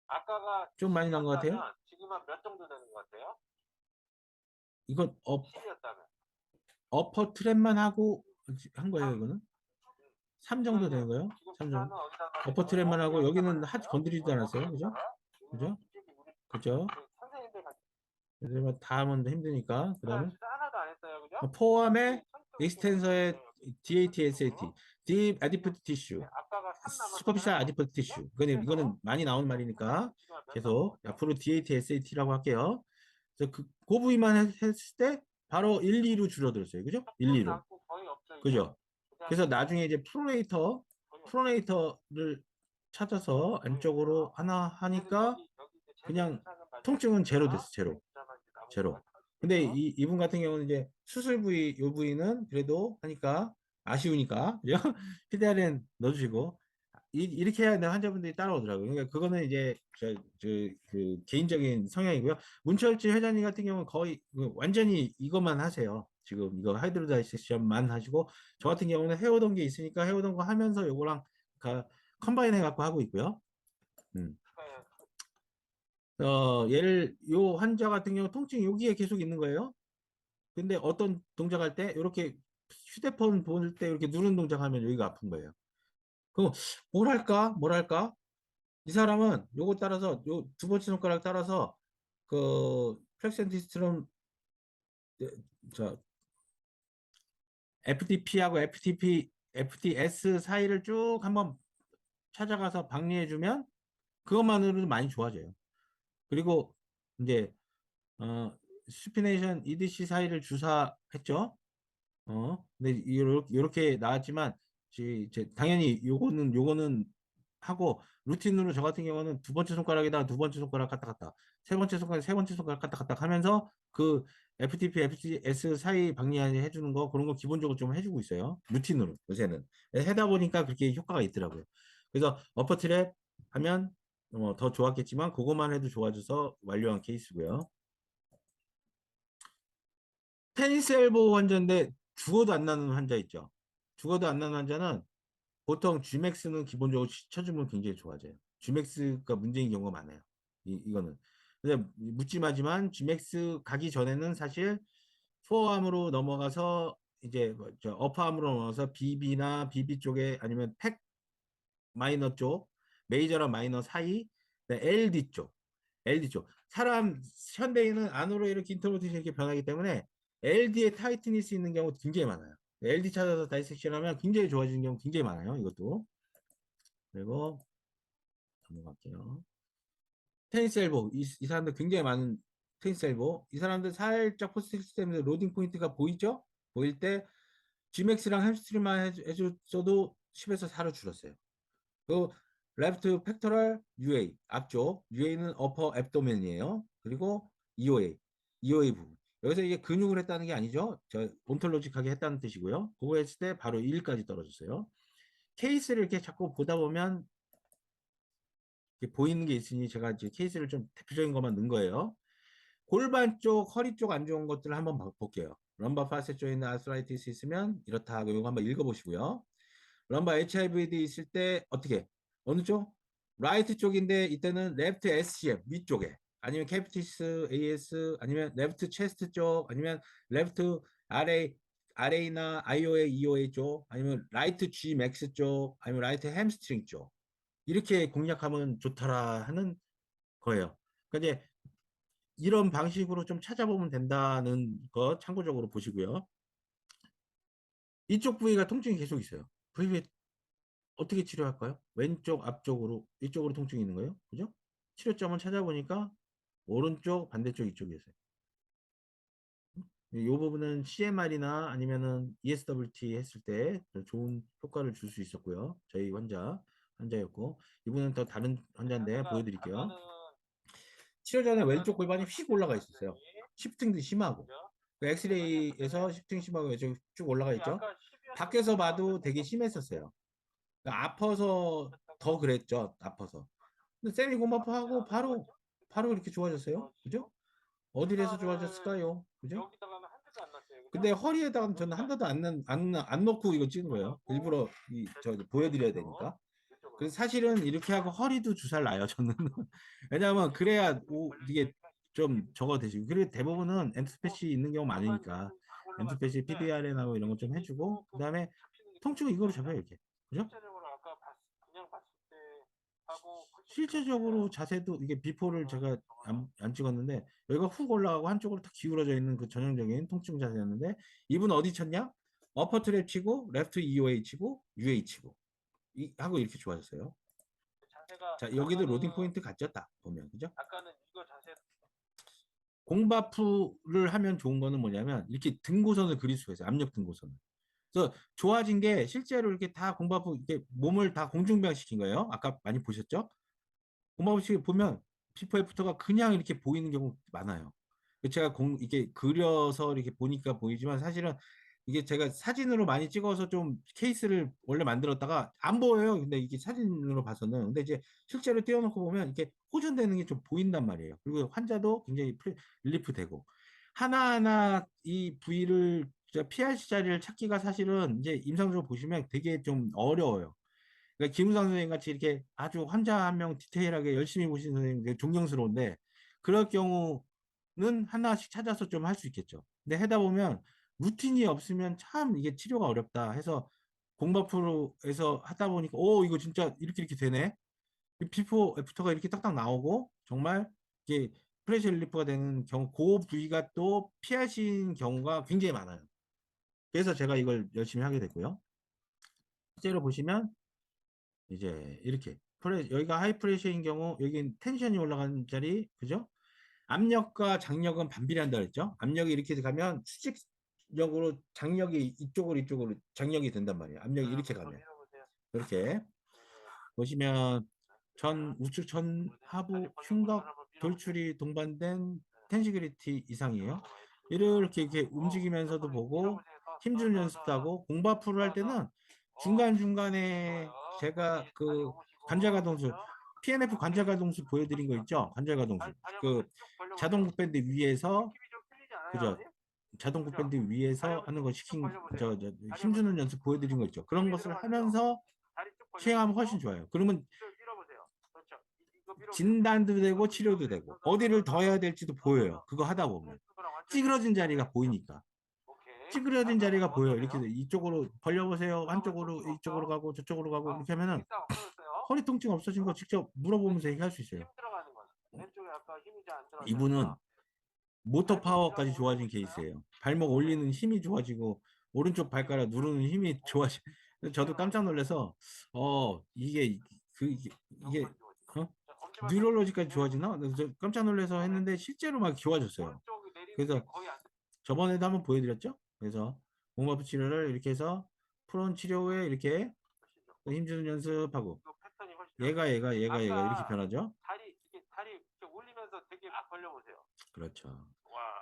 아까가 좀 많이 난 것 같아요. 지금은 몇 정도 되는 것 같아요? 이건 10이었다면 어퍼 트랩만 하고 한 거예요, 이거는? 3 정도 되는 거예요? 3 정도. 어퍼 트랩만 하고 여기는 건드리지도 않았어요. 그죠? 그죠? 그죠? 그래서 다 하면 힘드니까. 그다음에 포함에 익스텐서의 DATSAT, Deep Adipose Tissue, Superficial Adipose Tissue. 이거는 많이 나오는 말이니까 계속 앞으로 DATSAT라고 할게요. 그래서 그 부위만 했을 때 바로 1, 2로 줄어들었어요. 그죠? 1, 2로. 그죠? 그래서 나중에 이제 프로네이터를 찾아서 안쪽으로 하나 하니까 그냥 통증은 제로 됐어. 제로. 근데 이분 같은 경우는 이제 수술 부위 이 부위는 그래도 하니까 아쉬우니까 그죠? 피데알엔 넣어주시고 이렇게 해야 되는 환자분들이 따라오더라고요. 그러니까 그거는 이제 그 개인적인 성향이고요. 문철지 회장님 같은 경우는 거의 완전히 이것만 하세요. 지금 이거 하이드로다이섹션만 하시고 저 같은 경우는 해오던 게 있으니까 해오던 거 하면서 요거랑 컴바인 해갖고 하고 있고요. 요 환자 같은 경우 통증이 여기에 계속 있는 거예요. 근데 어떤 동작할 때 이렇게 휴대폰 볼 때 이렇게 누르는 동작하면 여기가 아픈 거예요. 그럼 뭐랄까? 이 사람은 요거 따라서 요 두 번째 손가락 따라서 그 플렉센디스트럼 저 FTP하고 FTS 사이를 쭉 한번 찾아가서 박리해주면 그것만으로도 많이 좋아져요. 그리고 이제 수피네이션 EDC 사이를 주사했죠. 근데 요렇게 나왔지만 당연히 요거는 하고 루틴으로 저 같은 경우는 두 번째 손가락에다가 두 번째 손가락 갔다 갔다 세 번째 손가락 세 번째 손가락 갔다 갔다 하면서 그 FTP, FTS 사이 방리해 주는 거 그런 거 기본적으로 좀 해주고 있어요. 루틴으로 요새는 해다 보니까 그렇게 효과가 있더라고요. 그래서 어퍼 트랩 하면 더 좋았겠지만 그것만 해도 좋아져서 완료한 케이스고요. 테니스 엘보 환자인데 죽어도 안 나는 환자 있죠. 죽어도 안 나는 환자는 보통 G맥스는 기본적으로 쳐주면 굉장히 좋아져요. G맥스가 문제인 경우가 많아요. 이거는. 근데 묻지마지만 G맥스 가기 전에는 사실 포어암으로 넘어가서 이제 뭐저 어퍼암으로 넘어가서 BB나 BB 쪽에 아니면 팩 마이너 쪽, 메이저랑 마이너 사이, LD 쪽, LD 쪽. 사람 현대인은 안으로 이렇게 인터로테이션 이렇게 변하기 때문에 LD에 타이트니스 있는 경우 굉장히 많아요. LD 찾아서 다이섹션하면 굉장히 좋아지는 경우 굉장히 많아요. 이것도. 그리고 넘어갈게요. 테니스 엘보 이 사람들 굉장히 많은 테니스 엘보 이 사람들 살짝 포스트 시스템에서 로딩 포인트가 보이죠? 보일 때 G맥스랑 햄스트링만 해줬어도 10에서 4로 줄었어요. 그 레프트 팩토럴 UA 앞쪽 UA는 어퍼 앱도멘이에요. 그리고 EOA 부분 여기서 이게 근육을 했다는 게 아니죠. 저 온톨로직하게 했다는 뜻이고요. 그거 했을 때 바로 1까지 떨어졌어요. 케이스를 이렇게 자꾸 보다 보면 보이는 게 있으니 제가 이제 케이스를 좀 대표적인 것만 넣은 거예요. 골반 쪽, 허리 쪽 안 좋은 것들을 한번 볼게요. 럼바 파셋 조인트 아스라이티스 있으면 이렇다 하고 이거 한번 읽어보시고요. 럼바 HIVD 있을 때 어떻게? 어느 쪽? 라이트 쪽인데 이때는 레프트 SCM 위쪽에 아니면 캐피티스 AS 아니면 레프트 체스트 쪽 아니면 레프트 RA나 IOA, EOA 쪽 아니면 라이트 G 맥스 쪽 아니면 라이트 햄스트링 쪽 이렇게 공략하면 좋더라 하는 거예요. 그러니까 이제 이런 방식으로 좀 찾아보면 된다는 거 참고적으로 보시고요. 이쪽 부위가 통증이 계속 있어요. 부위 어떻게 치료할까요? 왼쪽 앞쪽으로 이쪽으로 통증이 있는 거예요. 그죠? 치료점을 찾아보니까 오른쪽 반대쪽 이쪽이었어요. 이 부분은 CMR이나 아니면은 ESWT 했을 때 좋은 효과를 줄 수 있었고요. 저희 환자였고 이분은 더 다른 환자인데 보여드릴게요. 치료 전에 왼쪽 골반이 휙 올라가 있었어요. 시프팅도 심하고. 그 엑스레이에서 시프팅 심하고 쭉 올라가 있죠. 밖에서 봐도 되게 심했었어요. 그러니까 아파서 더 그랬죠. 아파서. 근데 쌤이 고마워하고 바로 이렇게 좋아졌어요. 그죠? 어디에서 좋아졌을까요? 그죠? 근데 허리에다가 저는 한 대도 안 넣고 이거 찍은 거예요. 일부러 저 보여드려야 되니까. 그래서 사실은 이렇게 하고 허리도 주사를 놔요, 저는. 왜냐하면 그래야 이게 좀 적어 되시고. 그리고 대부분은 엔트패시 있는 경우 많으니까. 엔트패시 PDRN하고 이런 거 좀 해주고, 그 다음에 통증은 이거로 잡아요, 이렇게. 그죠? 실제적으로 자세도 이게 비포를 제가 안 찍었는데 여기가 훅 올라가고 한쪽으로 탁 기울어져 있는 그 전형적인 통증 자세였는데 이분 어디 쳤냐? 어퍼 트랩 치고 레프트 EOA 치고 UA 치고 하고 이렇게 좋아졌어요. 자 여기도 로딩 포인트 같죠? 딱 보면 그죠? 공바프를 하면 좋은 거는 뭐냐면 이렇게 등고선을 그릴 수가 있어요. 압력 등고선을. 그래서 좋아진 게 실제로 이렇게 다 공바프 이렇게 몸을 다 공중부양시킨 거예요. 아까 많이 보셨죠? 고마우시 보면 피부 애프터가 그냥 이렇게 보이는 경우 많아요. 제가 이게 그려서 이렇게 보니까 보이지만 사실은 이게 제가 사진으로 많이 찍어서 좀 케이스를 원래 만들었다가 안 보여요. 근데 이게 사진으로 봐서는. 근데 이제 실제로 띄워놓고 보면 이렇게 호전되는 게 좀 보인단 말이에요. 그리고 환자도 굉장히 릴리프 되고. 하나하나 이 부위를 PRC 자리를 찾기가 사실은 이제 임상적으로 보시면 되게 좀 어려워요. 그러니까 김우상 선생님 같이 이렇게 아주 환자 한 명 디테일하게 열심히 보시는 선생님 존경스러운데 그럴 경우는 하나씩 찾아서 좀 할 수 있겠죠. 근데 하다 보면 루틴이 없으면 참 이게 치료가 어렵다 해서 공바프로에서 하다 보니까 오 이거 진짜 이렇게 되네. 비포 애프터가 이렇게 딱딱 나오고 정말 이게 프레셔 릴리프가 되는 경우 그 부위가 또 피하신 경우가 굉장히 많아요. 그래서 제가 이걸 열심히 하게 됐고요. 실제로 보시면 이제 이렇게 여기가 하이 프레셔인 경우 여기 텐션이 올라가는 자리 그죠? 압력과 장력은 반비례한다 그랬죠? 압력이 이렇게 가면 수직력으로 장력이 이쪽으로 장력이 된단 말이에요. 압력이 이렇게 가면. 그렇게 보시면 우측 전 하부 흉곽 돌출이 동반된 텐시그리티 이상이에요. 이렇게 움직이면서도 보고 힘주는 연습도 하고 공바프를 할 때는 중간중간에 제가 그 관절가동수 PNF 관절가동수 보여드린 거 있죠? 관절가동수 그 자동 굿밴드 위에서 그죠? 자동 굿밴드 위에서 하는 거 힘주는 연습 보여드린 거 있죠? 그런 것을 하면서 시행하면 훨씬 좋아요. 그러면 진단도 되고 치료도 되고 어디를 더 해야 될지도 보여요. 그거 하다 보면 찌그러진 자리가 보이니까 찌그러진 자리가 보여요. 이렇게 이쪽으로 벌려보세요. 한쪽으로 이쪽으로 가고 저쪽으로 가고 이렇게 하면은 허리 통증 없어진 거 직접 물어보면서 얘기할 수 있어요. 이분은 모터 파워까지 좋아진 케이스예요. 발목 올리는 힘이 좋아지고 오른쪽 발가락 누르는 힘이 좋아지. 저도 깜짝 놀라서 이게 이게 뉴럴로지까지 좋아지나? 그래서 깜짝 놀라서 했는데 실제로 막 좋아졌어요. 그래서 저번에도 한번 보여드렸죠. 그래서 공마부 치료를 이렇게 해서 프론 치료 후에 이렇게 힘주는 연습하고 얘가 이렇게 변하죠. 다리 올리면서 되게 막 벌려보세요. 그렇죠.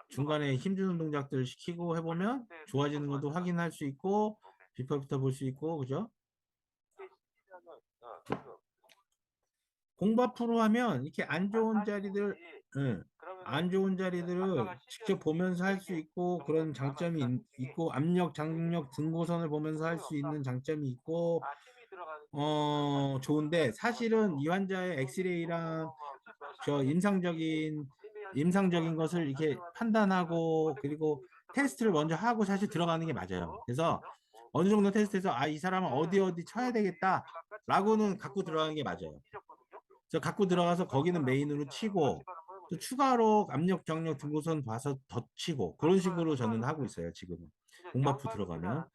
중간에 힘주는 동작들 시키고 해보면 좋아지는 것도 확인할 수 있고 비법부터 볼 수 있고 그죠? 공바프로 하면 이렇게 안 좋은 자리들 안 좋은 자리들을 직접 보면서 할 수 있고 그런 장점이 있고 압력, 장력, 등고선을 보면서 할 수 있는 장점이 있고 좋은데 사실은 이 환자의 엑스레이랑 저 임상적인 것을 이렇게 판단하고 그리고 테스트를 먼저 하고 사실 들어가는 게 맞아요. 그래서 어느 정도 테스트해서 이 사람은 어디 쳐야 되겠다 라고는 갖고 들어가는 게 맞아요. 그래서 갖고 들어가서 거기는 메인으로 치고 또 추가로 압력, 정력, 등고선 봐서 더 치고 그런 식으로 저는 하고 있어요. 지금은 공바프 들어가면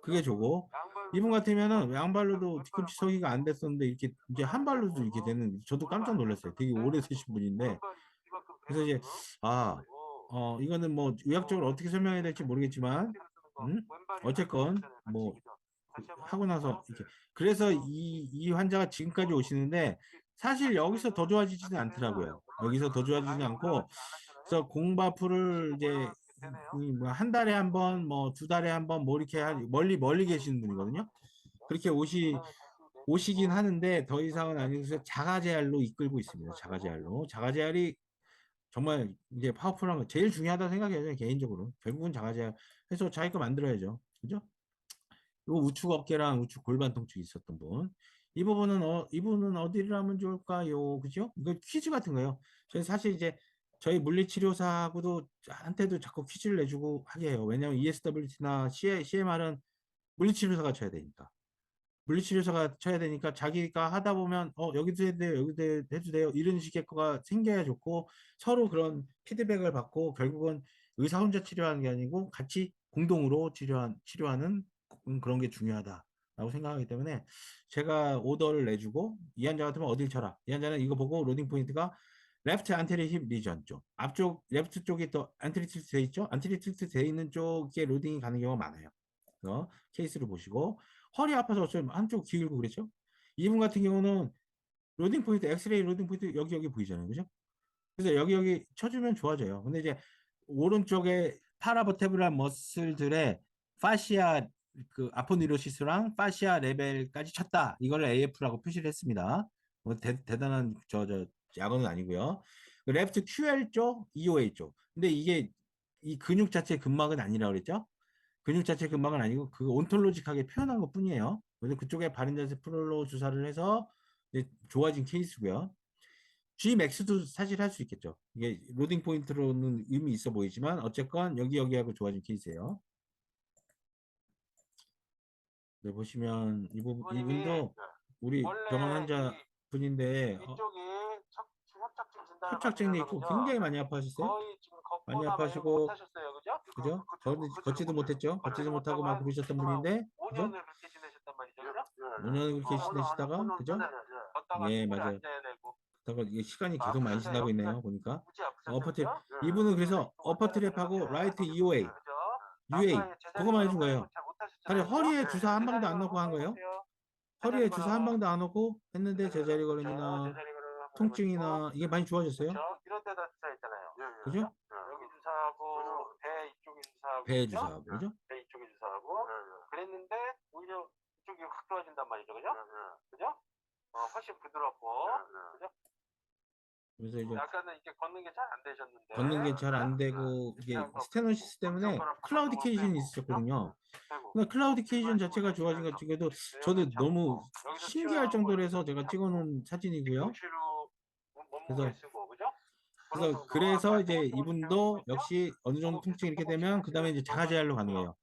그게 좋고 이분 같으면은 양발로도 뒤꿈치 서기가 안 됐었는데 이렇게 이제 한 발로도 이렇게 되는 저도 깜짝 놀랐어요. 되게 오래 쓰신 분인데 그래서 이제 이거는 뭐 의학적으로 어떻게 설명해야 될지 모르겠지만 어쨌건 뭐 하고 나서 이렇게 그래서 이 환자가 지금까지 오시는데 사실 여기서 더 좋아지지는 않더라고요. 여기서 더 좋아지지는 않고 그래서 공바프를 이제 한 달에 한 번, 뭐 두 달에 한 번, 뭐 이렇게 멀리 계시는 분이거든요. 그렇게 오시긴 하는데 더 이상은 아니고 자가제알로 이끌고 있습니다. 자가제알이 정말 이제 파워풀한 거 제일 중요하다 생각해요. 개인적으로 결국은 자가제알 해서 자기 거 만들어야죠. 그죠? 요 우측 어깨랑 우측 골반 통증이 있었던 분. 이 부분은 이분은 어디를 하면 좋을까요? 그죠? 이거 퀴즈 같은 거예요. 저희 사실 이제 저희 물리치료사하고도 한테도 자꾸 퀴즈를 내주고 하게 해요. 왜냐하면 ESWT나 CMR은 물리치료사가 쳐야 되니까. 물리치료사가 쳐야 되니까 자기가 하다 보면 여기도 해도 돼요, 여기도 해도 돼요. 이런 식의 거가 생겨야 좋고 서로 그런 피드백을 받고 결국은 의사 혼자 치료하는 게 아니고 같이 공동으로 치료하는 그런 게 중요하다라고 생각하기 때문에 제가 오더를 내주고 이 환자 같으면 어딜 쳐라. 이 환자는 이거 보고 로딩 포인트가 레프트 안테리 힙 리전 쪽 앞쪽 레프트 쪽이 또 안테리 틸트 돼 있죠. 안테리 틸트 돼 있는 쪽에 로딩이 가는 경우가 많아요. 그래서 케이스를 보시고 허리 아파서 어쩌면 한쪽 기울고 그랬죠. 이분 같은 경우는 로딩 포인트 엑스레이 로딩 포인트 여기 보이잖아요. 그죠? 그래서 여기 쳐주면 좋아져요. 근데 이제 오른쪽에 파라버테브랄 머슬들의 파시아 그 아포니로시스랑 파시아 레벨까지 쳤다. 이걸 AF라고 표시를 했습니다. 뭐 대단한 저 약어는 아니고요. 그 레프트 QL 쪽, EOA 쪽. 근데 이게 이 근육 자체 근막은 아니라고 그랬죠? 근육 자체 근막은 아니고 그 온톨로직하게 표현한 것 뿐이에요. 그래서 그쪽에 바른자세 프롤로 주사를 해서 좋아진 케이스고요. Gmax도 사실 할 수 있겠죠. 이게 로딩 포인트로는 의미 있어 보이지만 어쨌건 여기하고 좋아진 케이스예요. 네, 보시면 이분도 우리 병원 환자 분인데 협착증이 있고 굉장히 많이 아파하셨어요. 많이 아파하시고 그죠? 걷지도 못했죠. 걷지도 못하고 막 그러셨던 분인데 그죠? 5년을 그렇게 지내시다가 그죠? 예, 맞아요. 그렇다고 이게 시간이 아, 계속 많이 아프세요? 지나고 있네요. 보니까 무지 아프셨어요? 어퍼트 그죠? 이분은 그래서 어퍼 트랩하고 라이트 EOA, 그죠? UA 아까 제자리 그거만 해준 걸음 거예요. 잘 다리 못하셨잖아요. 그죠? 허리에 주사 한 방도 제자리 안 걸음 넣고 한 한번 거예요. 해보세요. 제자리 허리에 주사 한 걸음. 방도 안 넣고 했는데 제자리 제자리 걸음. 그죠? 걸음이나 제자리 걸음 한번 통증이나 이게 많이 좋아졌어요. 그렇죠? 이런 데다 주사 있잖아요. 그죠? 여기 주사하고 배 이쪽에 주사하고 배 그죠? 주사하고 그죠? 배 이쪽에 주사하고 그랬는데 오히려 이쪽이 확 좋아진단 말이죠. 그죠? 그죠? 훨씬 부드럽고 그죠? 그래서 이제 아까는 이게 걷는 게 잘 안 되셨는데 걷는 게 잘 안 되고 이게 스테노시스 때문에 클라우디케이션이 있었거든요. 그러니까 클라우디케이션 자체가 좋아진 것 중에도 저도 너무 신기할 정도로 해서 제가 찍어놓은 사진이고요. 뒤꿈치로 그래서 몸무게 쓰고 그죠? 그래서 이제 이분도 역시 어느 정도 통증이 이렇게 되면 그 다음에 이제 자가제할로 가는 거예요.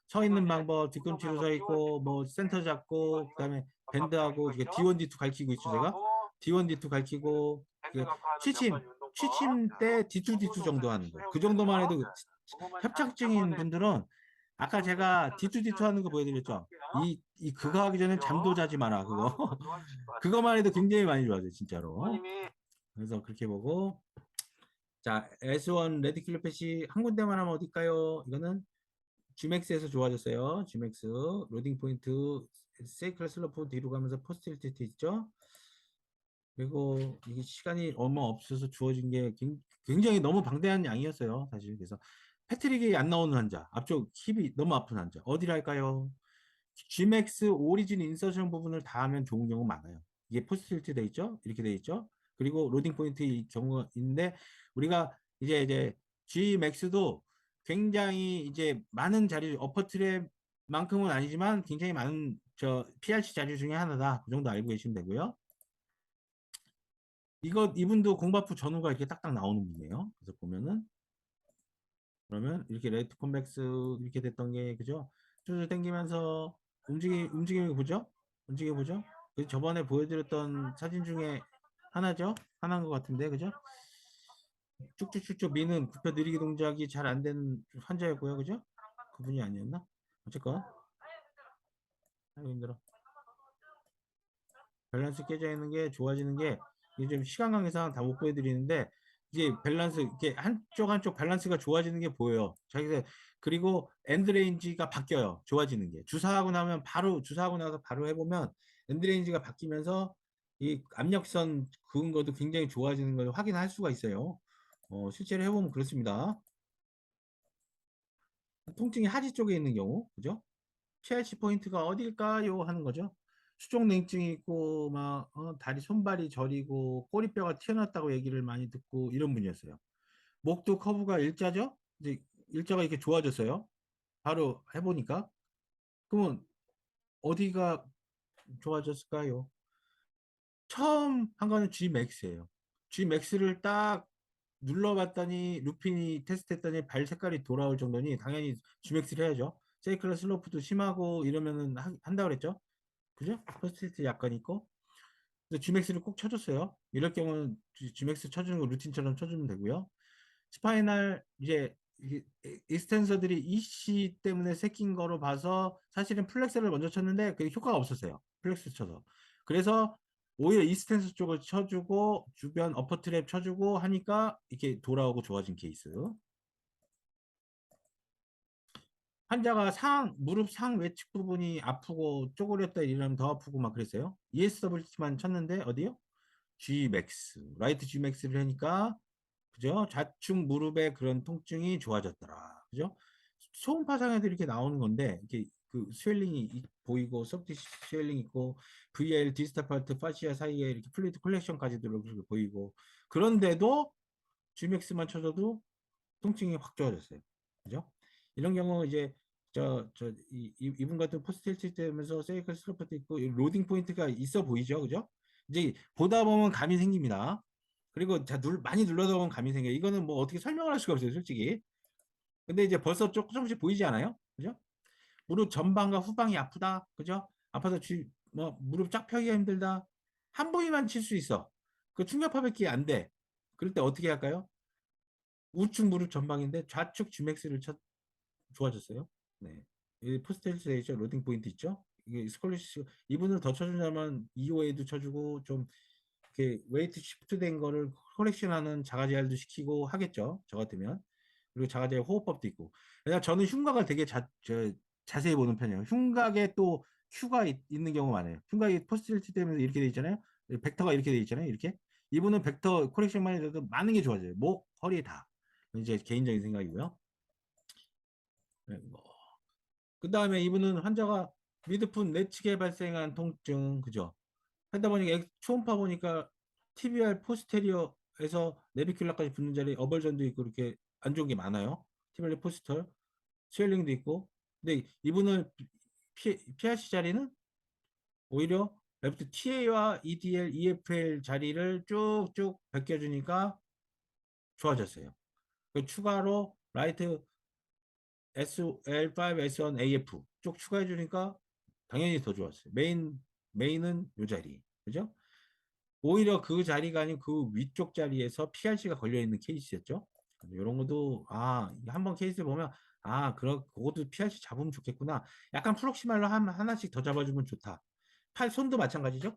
서 있는 방법, 뒤꿈치로 서 있고 뭐 센터 잡고 그다음에 밴드하고 이게 D1, D2 가르치고 있죠 제가. D1, D2 가르치고 그 취침 때 D2, D2 정도 하는 거. 그 정도만 해도 협착증인 분들은 아까 제가 D2, D2 하는 거 보여드렸죠. 그거 하기 전에 잠도 자지 마라 그거. 그거만 해도 굉장히 많이 좋아져요 진짜로. 그래서 그렇게 보고 자 S1 레디큘러 패시 한 군데만 하면 어딜까요? 이거는 Gmax에서 좋아졌어요. Gmax 로딩 포인트 세이클 슬로프 뒤로 가면서 포스틸티트 있죠. 그리고 이게 시간이 얼마 없어서 주어진 게 굉장히 너무 방대한 양이었어요. 사실 그래서 패트릭이 안 나오는 환자, 앞쪽 힙이 너무 아픈 환자 어디랄까요? Gmax 오리진 인서션 부분을 다 하면 좋은 경우 많아요. 이게 포스틸트 돼 있죠? 이렇게 돼 있죠? 그리고 로딩 포인트 이 경우가 있는데 우리가 이제 Gmax도 굉장히 이제 많은 자리 어퍼 트랩만큼은 아니지만 굉장히 많은 저 PRC 자리 중에 하나다. 그 정도 알고 계시면 되고요. 이분도 공바프 전후가 이렇게 딱딱 나오는 분이에요. 그래서 보면은 그러면 이렇게 레이트 콘벡스 이렇게 됐던 게 그죠? 쭉 당기면서 움직임이 보죠? 움직임 보죠? 그 저번에 보여드렸던 사진 중에 하나죠? 하나인 것 같은데 그죠? 쭉쭉쭉쭉 미는 굽혀 느리기 동작이 잘 안 되는 환자였고요 그죠? 그분이 아니었나? 어쨌건 아이고 힘들어. 밸런스 깨져 있는 게 좋아지는 게 이게 좀 시간 관계상 다 못 보여드리는데 이게 밸런스 이게 한쪽 밸런스가 좋아지는 게 보여요. 자기가 그리고 엔드 레인지가 바뀌어요. 좋아지는 게 주사하고 나면 바로 주사하고 나서 바로 해보면 엔드 레인지가 바뀌면서 이 압력선 그은 것도 굉장히 좋아지는 걸 확인할 수가 있어요. 실제로 해보면 그렇습니다. 통증이 하지 쪽에 있는 경우, 그죠? PRC 포인트가 어딜까요? 하는 거죠. 수족 냉증이 있고 막 다리 손발이 저리고 꼬리뼈가 튀어나왔다고 얘기를 많이 듣고 이런 분이었어요. 목도 커브가 일자죠? 이제 일자가 이렇게 좋아졌어요. 바로 해보니까 그러면 어디가 좋아졌을까요? 처음 한 거는 Gmax예요. Gmax를 딱 눌러봤더니 루핀이 테스트했더니 발 색깔이 돌아올 정도니 당연히 Gmax를 해야죠. 세이클러 슬로프도 심하고 이러면은 한다 그랬죠? 그죠? 퍼스트리트 약간 있고 그래서 Gmax를 꼭 쳐줬어요. 이럴 경우는 Gmax 쳐주는 거 루틴처럼 쳐주면 되고요. 스파이널 이제 익스텐서들이 EC 때문에 새낀 거로 봐서 사실은 플렉스를 먼저 쳤는데 그게 효과가 없었어요. 플렉스 쳐서. 그래서 오히려 이스텐스 쪽을 쳐주고 주변 어퍼 트랩 쳐주고 하니까 이렇게 돌아오고 좋아진 케이스. 환자가 무릎 상 외측 부분이 아프고 쪼그렸다 이러면 더 아프고 막 그랬어요. ESWT만 쳤는데 어디요? Gmax, 라이트 Gmax를 하니까 그죠? 좌측 무릎의 그런 통증이 좋아졌더라. 그죠? 초음파 상에도 이렇게 나오는 건데 이렇게 그 스웰링이 보이고 소프트 스웰링 있고 VL 디스탈 파트 파시아 사이에 이렇게 플루이드 컬렉션까지도 이렇게 보이고 그런데도 Gmax만 쳐줘도 통증이 확 좋아졌어요. 그죠? 이런 경우 이제 이분 같은 포스트일치 때면서 세이클 슬로프도 있고 로딩 포인트가 있어 보이죠, 그죠? 이제 보다 보면 감이 생깁니다. 그리고 많이 눌러다 보면 감이 생겨요. 이거는 뭐 어떻게 설명을 할 수가 없어요, 솔직히. 근데 이제 벌써 조금씩 보이지 않아요? 그죠? 무릎 전방과 후방이 아프다, 그죠? 아파서 뭐 무릎 쫙 펴기가 힘들다. 한 부위만 칠 수 있어. 그 충격파밖에 안 돼. 그럴 때 어떻게 할까요? 우측 무릎 전방인데 좌측 G맥스를 좋아졌어요. 네. 이 포스텔스에이션 로딩 포인트 있죠? 이게 스콜리시 이분을 더 쳐주냐면 2호에도 쳐주고 좀 이렇게 웨이트 시프트 된 거를 코렉션하는 자가제할도 시키고 하겠죠. 저 같으면. 그리고 자가제할 호흡법도 있고. 왜냐면 저는 흉곽을 되게 자세히 보는 편이에요. 흉곽에 또 큐가 있는 경우가 많아요. 흉곽이 포스틸티 때문에 이렇게 돼 있잖아요. 벡터가 이렇게 돼 있잖아요. 이렇게. 이분은 벡터 코렉션만 해도 많은 게 좋아져요. 목, 허리 다. 이제 개인적인 생각이고요. 네, 뭐. 그 다음에 이분은 환자가 미드풋 내측에 발생한 통증, 그죠? 하다 보니까 초음파 보니까 TBR 포스테리어에서 내비큘라까지 붙는 자리 어벌전도 있고 이렇게 안 좋은 게 많아요. TBR 포스터 스웰링도 있고. 근데 이분은 PRC 자리는 오히려 레프트 TA와 EDL, EFL 자리를 쭉쭉 벗겨주니까 좋아졌어요. 그 추가로 라이트 SL5, S1, AF 쭉 추가해 주니까 당연히 더 좋았어요. 메인은 요 자리. 그죠? 오히려 그 자리가 아닌 그 위쪽 자리에서 PRC가 걸려 있는 케이스였죠. 이런 것도 한번 케이스 보면 그것도 PRC 잡으면 좋겠구나. 약간 프록시말로 하나씩 더 잡아주면 좋다. 손도 마찬가지죠.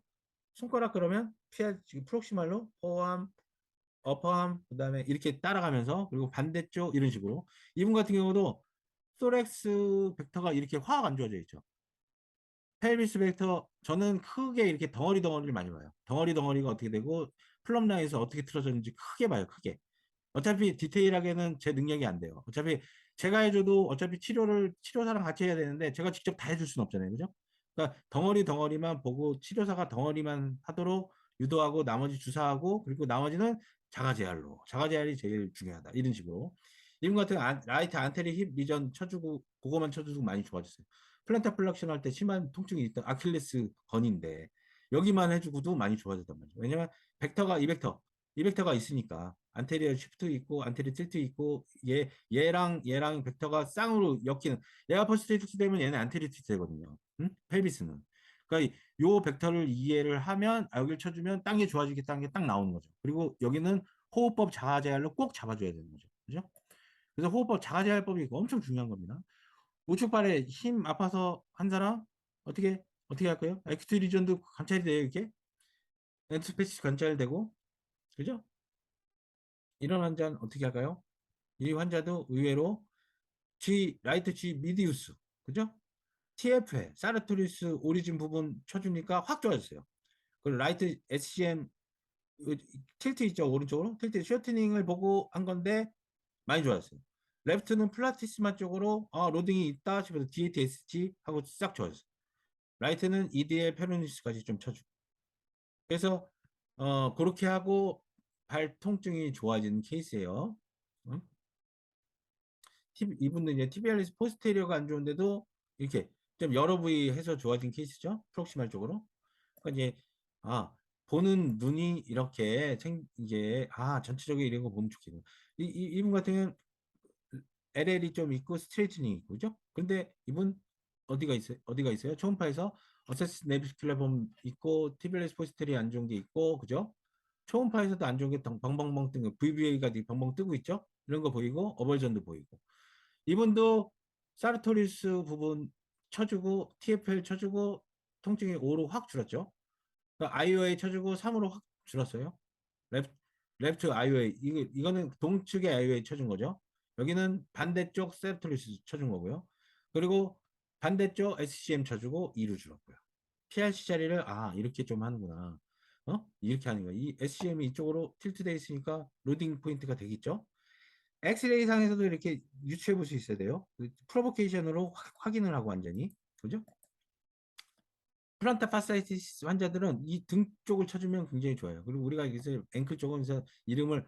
손가락 그러면 PRC 프록시말로 포함, 어퍼함, 그다음에 이렇게 따라가면서 그리고 반대쪽 이런 식으로. 이분 같은 경우도 소렉스 벡터가 이렇게 확 안 좋아져 있죠. 펠비스 벡터 저는 크게 이렇게 덩어리를 많이 봐요. 덩어리가 어떻게 되고 플럼 라인에서 어떻게 틀어졌는지 크게 봐요. 크게. 어차피 디테일하게는 제 능력이 안 돼요. 어차피 제가 해줘도 어차피 치료사랑 같이 해야 되는데 제가 직접 다 해줄 수는 없잖아요. 그죠? 그러니까 덩어리만 보고 치료사가 덩어리만 하도록 유도하고 나머지 주사하고 그리고 나머지는 자가제할이 제일 중요하다. 이런 식으로. 이분 같은 라이트 안테리 힙 리전 쳐주고 그거만 쳐주고 많이 좋아졌어요. 플란타 플렉션 할 때 심한 통증이 있던 아킬레스 건인데 여기만 해주고도 많이 좋아졌단 말이죠. 왜냐면 이벡터가 있으니까 안테리어 시프트 있고 안테리어 틸트 있고 얘랑 벡터가 쌍으로 엮이는 얘가 퍼스테이트스 되면 얘는 안테리어 틸트 되거든요. 응? 펠비스는. 그러니까 요 벡터를 이해를 하면 여기를 쳐주면 땅이 좋아지겠다는 게 딱 나오는 거죠. 그리고 여기는 호흡법 자가제할로 꼭 잡아줘야 되는 거죠. 그죠? 그래서 호흡법 자가제할법이 엄청 중요한 겁니다. 우측 발에 힘 아파서 한 사람 어떻게 할까요? 엑스트 리전도 관찰이 돼요, 이렇게. 엔스페시스 관찰되고, 그죠? 이런 환자는 어떻게 할까요? 이 환자도 의외로 라이트 G 미디우스, 그죠? TF에 사르토리스 오리진 부분 쳐주니까 확 좋아졌어요. 그리고 라이트 SCM 틸트 있죠, 오른쪽으로 틸트 쇼트닝을 보고 한 건데 많이 좋아졌어요. 레프트는 플라티스마 쪽으로 로딩이 있다 싶어서 DATSG 하고 싹 좋아졌어요. 라이트는 EDL 페로니스까지 좀 쳐주고. 그래서 그렇게 하고 발 통증이 좋아지는 케이스예요. 응? 이분은 이제 TBRS 포스테리어가 안 좋은데도 이렇게 좀 여러 부위 해서 좋아진 케이스죠. 프록시말 쪽으로. 그러니까 이제 아 보는 눈이 이렇게 이게 전체적으로 이런 거 보면 좋겠네요. 이분 같은 경우는 LL이 좀 있고 스트레이트닝이 있고 그죠? 근데 이분 어디가 있어요? 초음파에서 어세스 네비큘라범 있고 TBLS 포스테리 안 좋은 게 있고 그죠? 초음파에서도 안 좋은 게 벙벙벙 뜨는 거 VVA가 벙벙 뜨고 있죠? 이런 거 보이고 어벌전도 보이고 이분도 사르토리스 부분 쳐주고 TFL 쳐주고 통증이 5로 확 줄었죠. IOA 쳐주고 3으로 확 줄었어요. 레프트, 레프트 IOA 이거는 동측의 IOA 쳐준 거죠. 여기는 반대쪽 사르토리스 쳐준 거고요. 그리고 반대쪽 SCM 쳐주고 2로 줄었고요. PRC 자리를 이렇게 좀 하는구나. 이렇게 하는 거야. 이 SCM이 이쪽으로 틸트되어 있으니까 로딩 포인트가 되겠죠. 엑스레이 상에서도 이렇게 유추해 볼 수 있어야 돼요. 프로보케이션으로 확인을 하고 완전히. 그죠? 플란타 파사이티스 환자들은 이 등 쪽을 쳐주면 굉장히 좋아요. 그리고 우리가 여기서 앵클 쪽은 이름을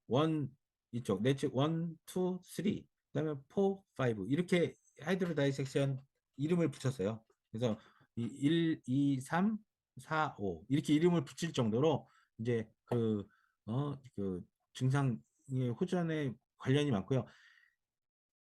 원 이쪽 내측 원, 투, 쓰리 그다음에 포, 파이브 이렇게 하이드로 다이섹션 이름을 붙였어요. 그래서 1, 2, 3, 4, 5 이렇게 이름을 붙일 정도로 이제 그 증상의 호전에 관련이 많고요.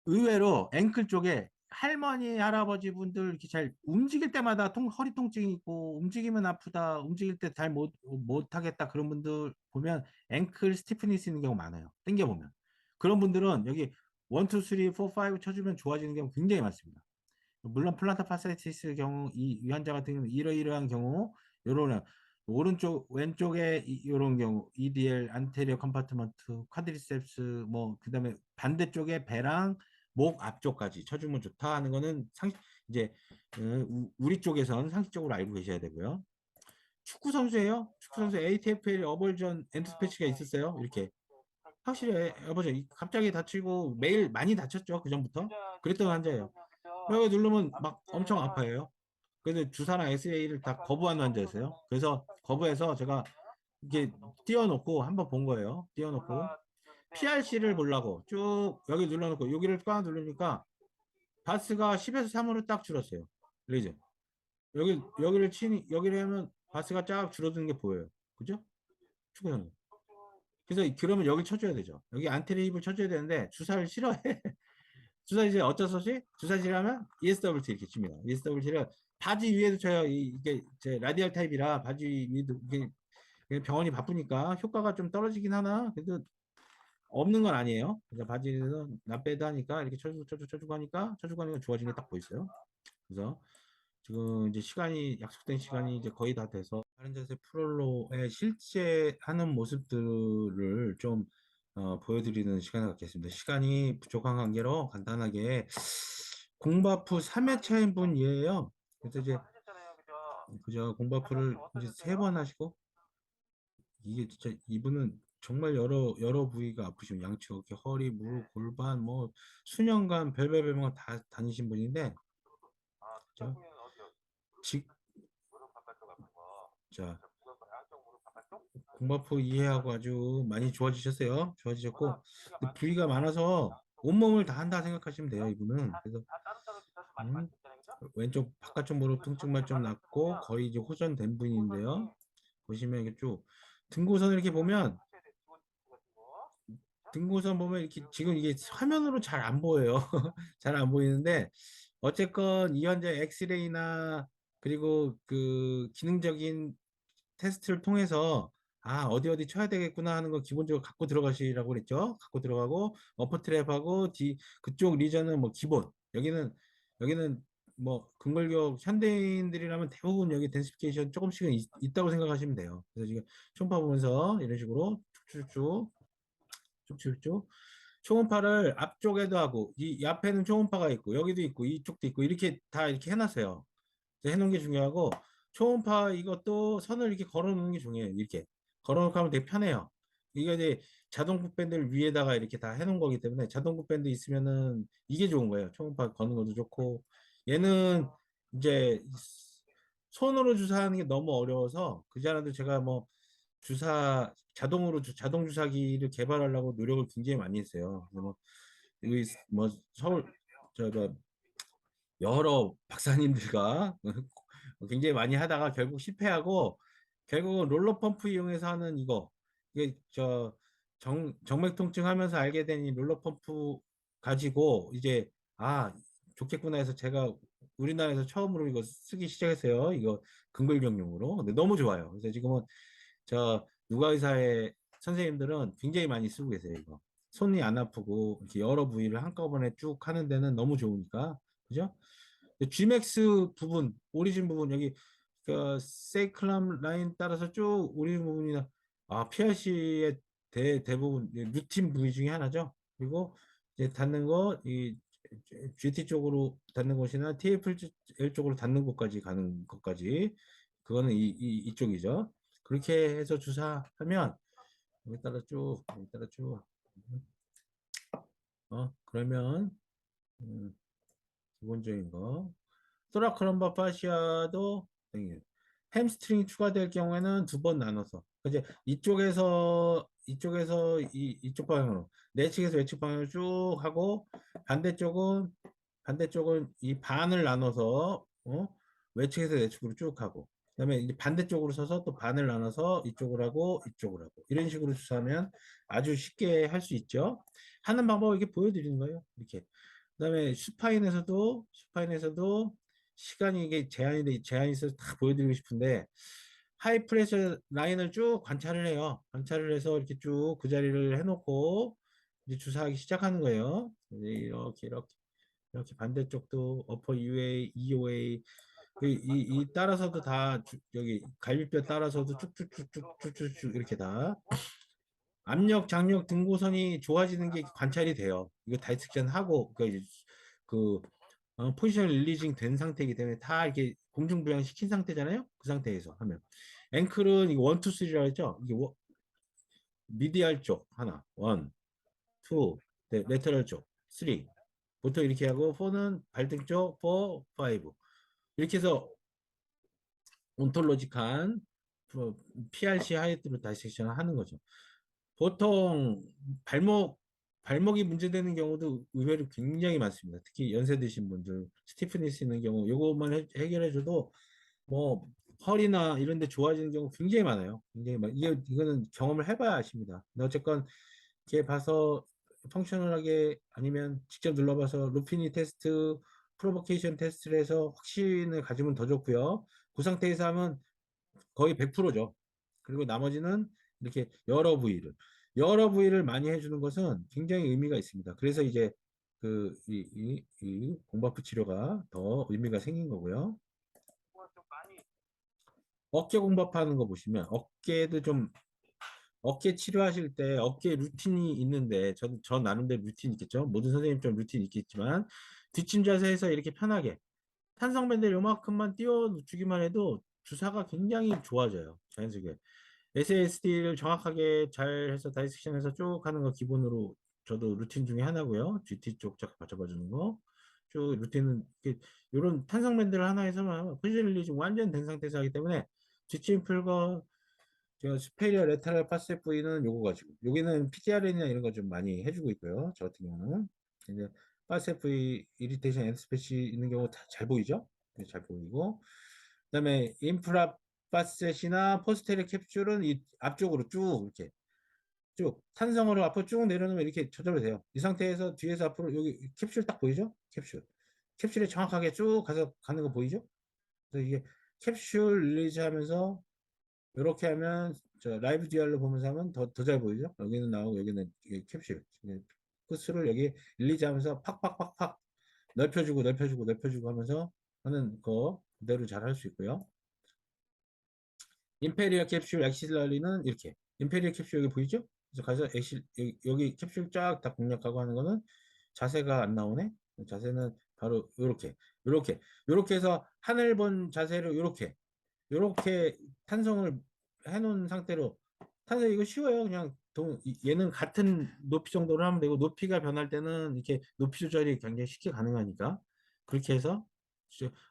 의외로 앵클 쪽에 할머니, 할아버지 분들 이렇게 잘 움직일 때마다 허리 통증이 있고 움직이면 아프다, 움직일 때 잘 못하겠다 그런 분들 보면 앵클 스티프니스 있는 경우 많아요. 당겨보면. 그런 분들은 여기 1, 2, 3, 4, 5 쳐주면 좋아지는 경우 굉장히 많습니다. 물론 플란타 파사이티스 경우 이 환자 같은 경우는 이러이러한 경우 요런 오른쪽 왼쪽에 이런 경우 EDL 안테리어 컴파트먼트 쿼드리셉스 뭐 그다음에 반대쪽에 배랑 목 앞쪽까지 쳐주면 좋다 하는 거는 이제 우리 쪽에선 상식적으로 알고 계셔야 되고요. 축구 선수예요. 축구 선수 ATFL 어버전 엔드스패치가 있었어요. 이렇게 확실히 어버전 갑자기 다치고 매일 많이 다쳤죠. 그 전부터 그랬던 환자예요. 여기 누르면 막 엄청 아파요. 그래서 주사나 SA를 다 거부하는 환자였어요. 그래서 거부해서 제가 이게 띄워놓고 한번 본 거예요. 띄워놓고 PRC를 보려고 쭉 여기 눌러놓고 여기를 꽉 누르니까 바스가 10에서 3으로 딱 줄었어요. 레이저. 여기를 치니 여기를 하면 바스가 쫙 줄어드는 게 보여요. 그죠? 축구는. 그래서 그러면 여기 쳐줘야 되죠. 여기 안테리입을 쳐줘야 되는데 주사를 싫어해. 주사 이제 어쩔 수 없이 주사 싫어하면 ESWT 이렇게 칩니다. ESWT를 바지 위에도 쳐요. 이게 제 라디얼 타입이라 바지 위에도 이게 병원이 바쁘니까 효과가 좀 떨어지긴 하나 그래도 없는 건 아니에요. 그래서 바지에서 나빼다 하니까 이렇게 쳐주고 하니까 좋아지는 게 딱 보이세요. 그래서 지금 이제 시간이 약속된 시간이 이제 거의 다 돼서 바른 자세 프롤로의 실제 하는 모습들을 좀 보여드리는 시간을 갖겠습니다. 시간이 부족한 관계로 간단하게 공바프 3회차인 분이에요. 그래서 이제 그저 공바프를 이제 3번 하시고 이게 진짜 이분은 정말 여러 부위가 아프시면 양치 어깨 허리 무릎 골반 뭐 수년간 별별 병원 다 다니신 분인데 자, 직, 자 공바프 이해하고 아주 많이 좋아지셨어요. 좋아지셨고 근데 부위가 많아서 온몸을 다 한다 생각하시면 돼요. 이분은 그래서 음, 왼쪽 바깥쪽 무릎 통증만 좀 났고 거의 이제 호전된 분인데요. 보시면 이게 쭉 등고선 이렇게 보면 등고선 보면 이렇게 지금 이게 화면으로 잘 안 보여요. 잘 안 보이는데 어쨌건 이 환자 엑스레이나 그리고 그 기능적인 테스트를 통해서 아 어디 쳐야 되겠구나 하는 거 기본적으로 갖고 들어가시라고 그랬죠. 갖고 들어가고 어퍼 트랩하고 뒤 그쪽 리전은 뭐 기본 여기는 뭐 근골격 현대인들이라면 대부분 여기 덴시피케이션 조금씩은 있다고 생각하시면 돼요. 그래서 지금 초음파 보면서 이런 식으로 쭉쭉쭉 초음파를 앞쪽에도 하고 이 앞에는 초음파가 있고 여기도 있고 이쪽도 있고 이렇게 다 이렇게 해놨어요. 해놓은 게 중요하고 초음파 이것도 선을 이렇게 걸어 놓는 게 중요해요. 이렇게 걸어 놓고 하면 되게 편해요. 이게 이제 자동 굿밴드를 위에다가 이렇게 다 해놓은 거기 때문에 자동 굿밴드 있으면은 이게 좋은 거예요. 초음파 거는 것도 좋고 얘는 이제 손으로 주사하는 게 너무 어려워서 그전에도 제가 뭐 자동 주사기를 개발하려고 노력을 굉장히 많이 했어요. 그래서 뭐, 뭐 서울 저 여러 박사님들과 굉장히 많이 하다가 결국 실패하고 결국은 롤러 펌프 이용해서 하는 이게 정맥 통증 하면서 알게 된 이 롤러 펌프 가지고 이제 아 좋겠구나 해서 제가 우리나라에서 처음으로 이거 쓰기 시작했어요. 이거 근골격용으로. 근데 너무 좋아요. 그래서 지금은 누가의사의 선생님들은 굉장히 많이 쓰고 계세요. 이거 손이 안 아프고 이렇게 여러 부위를 한꺼번에 쭉 하는 데는 너무 좋으니까 그죠? Gmax 부분, 오리진 부분 여기 그 세이클람 라인 따라서 쭉 오리진 부분이나 PRC의 대부분 루틴 부위 중에 하나죠. 그리고 이제 닿는 거 이 GT 쪽으로 닿는 곳이나 TFL 쪽으로 닿는 곳까지 가는 것까지 그거는 이쪽이죠. 그렇게 해서 주사하면 여기 따라 쭉 그러면 기본적인 거 소라크럼바 파시아도 햄스트링이 추가될 경우에는 2번 나눠서 이제 이쪽에서 이쪽 방향으로 내측에서 외측 방향으로 쭉 하고 반대쪽은 이 반을 나눠서 외측에서 내측으로 쭉 하고 그다음에 이제 반대쪽으로 서서 또 반을 나눠서 이쪽으로 하고 이런 식으로 주사하면 아주 쉽게 할 수 있죠. 하는 방법을 이렇게 보여드리는 거예요. 이렇게 그다음에 슈파인에서도 시간이 이게 제한이 있어서 다 보여드리고 싶은데 하이 프레셔 라인을 쭉 관찰을 해요. 관찰을 해서 이렇게 쭉 그 자리를 해놓고 이제 주사하기 시작하는 거예요. 이렇게 반대쪽도 어퍼 UA, EOA 이 따라서도 다 여기 갈비뼈 따라서도 쭉쭉쭉쭉쭉쭉 이렇게 다 압력, 장력, 등고선이 좋아지는 게 관찰이 돼요. 이거 다이섹션 하고 그 포지션 릴리징 된 상태이기 때문에 다 이렇게 공중부양 시킨 상태잖아요. 그 상태에서 하면 앵클은 이거 1, 2, 3라고 했죠. 이게 미디알 쪽 하나, 1, 2, 네, 레터럴 쪽 3. 보통 이렇게 하고 4는 발등 쪽 4, 5. 이렇게 해서 온톨로직한 PRC 하이트로 다이섹션을 하는 거죠. 보통 발목이 문제되는 경우도 의외로 굉장히 많습니다. 특히 연세 드신 분들, 스티프니스 있는 경우, 요것만 해결해줘도 뭐 허리나 이런 데 좋아지는 경우 굉장히 많아요. 굉장히 이거는 경험을 해봐야 아십니다. 근데 어쨌건 이렇게 봐서 펑셔널하게 아니면 직접 눌러봐서 루피니 테스트, 프로보케이션 테스트를 해서 확신을 가지면 더 좋고요. 그 상태에서 하면 거의 100%죠. 그리고 나머지는 이렇게 여러 부위를 많이 해주는 것은 굉장히 의미가 있습니다. 그래서 이제 이 공바프 치료가 더 의미가 생긴 거고요. 어깨 공바하는 거 보시면 어깨도 좀 어깨 치료하실 때 어깨 루틴이 있는데 저 나름대로 루틴 있겠죠. 모든 선생님 좀 루틴 있겠지만 뒷짐 자세에서 이렇게 편하게 탄성밴드 요만큼만 띄워주기만 해도 주사가 굉장히 좋아져요. 자연스럽게. SSD를 정확하게 잘 해서 다이섹션해서 쭉 하는 거 기본으로 저도 루틴 중에 하나고요. GT 쪽 맞춰봐 주는 거. 쭉 루틴은 이런 탄성밴드를 하나 해서만 포지션 릴리징 완전 된 상태에서 하기 때문에 뒷짐 풀거 제가 스페리어 레터럴 파세 부위는 요거 가지고 여기는 PTRN이나 이런 거 좀 많이 해주고 있고요. 저 같은 경우는 이제 파세 부위 이리테이션 엔스페시 있는 경우 다 잘 보이죠? 네, 잘 보이고 그다음에 인프라 파셋이나 포스테리 캡슐은 이 앞쪽으로 쭉 이렇게 쭉 탄성으로 앞으로 쭉 내려놓으면 이렇게 조절이 돼요. 이 상태에서 뒤에서 앞으로 여기 캡슐 딱 보이죠? 캡슐에 정확하게 쭉 가서 가는 거 보이죠? 그래서 이게 캡슐 릴리즈 하면서 이렇게 하면 저 라이브 디알로 보면서 하면 더 잘 보이죠? 여기는 나오고 여기는 캡슐 끝으로 여기 릴리즈 하면서 팍팍팍팍 넓혀주고 하면서 하는 거 그대로 잘 할 수 있고요. 임페리얼 캡슐 엑실러리는 이렇게 임페리얼 캡슐 여기 보이죠? 그래서 가서 여기 캡슐 쫙 다 공략하고 하는 거는 자세가 안 나오네. 자세는 바로 요렇게 해서 하늘 본 자세로 요렇게 탄성을 해놓은 상태로 탄성 이거 쉬워요. 그냥 얘는 같은 높이 정도로 하면 되고 높이가 변할 때는 이렇게 높이 조절이 굉장히 쉽게 가능하니까 그렇게 해서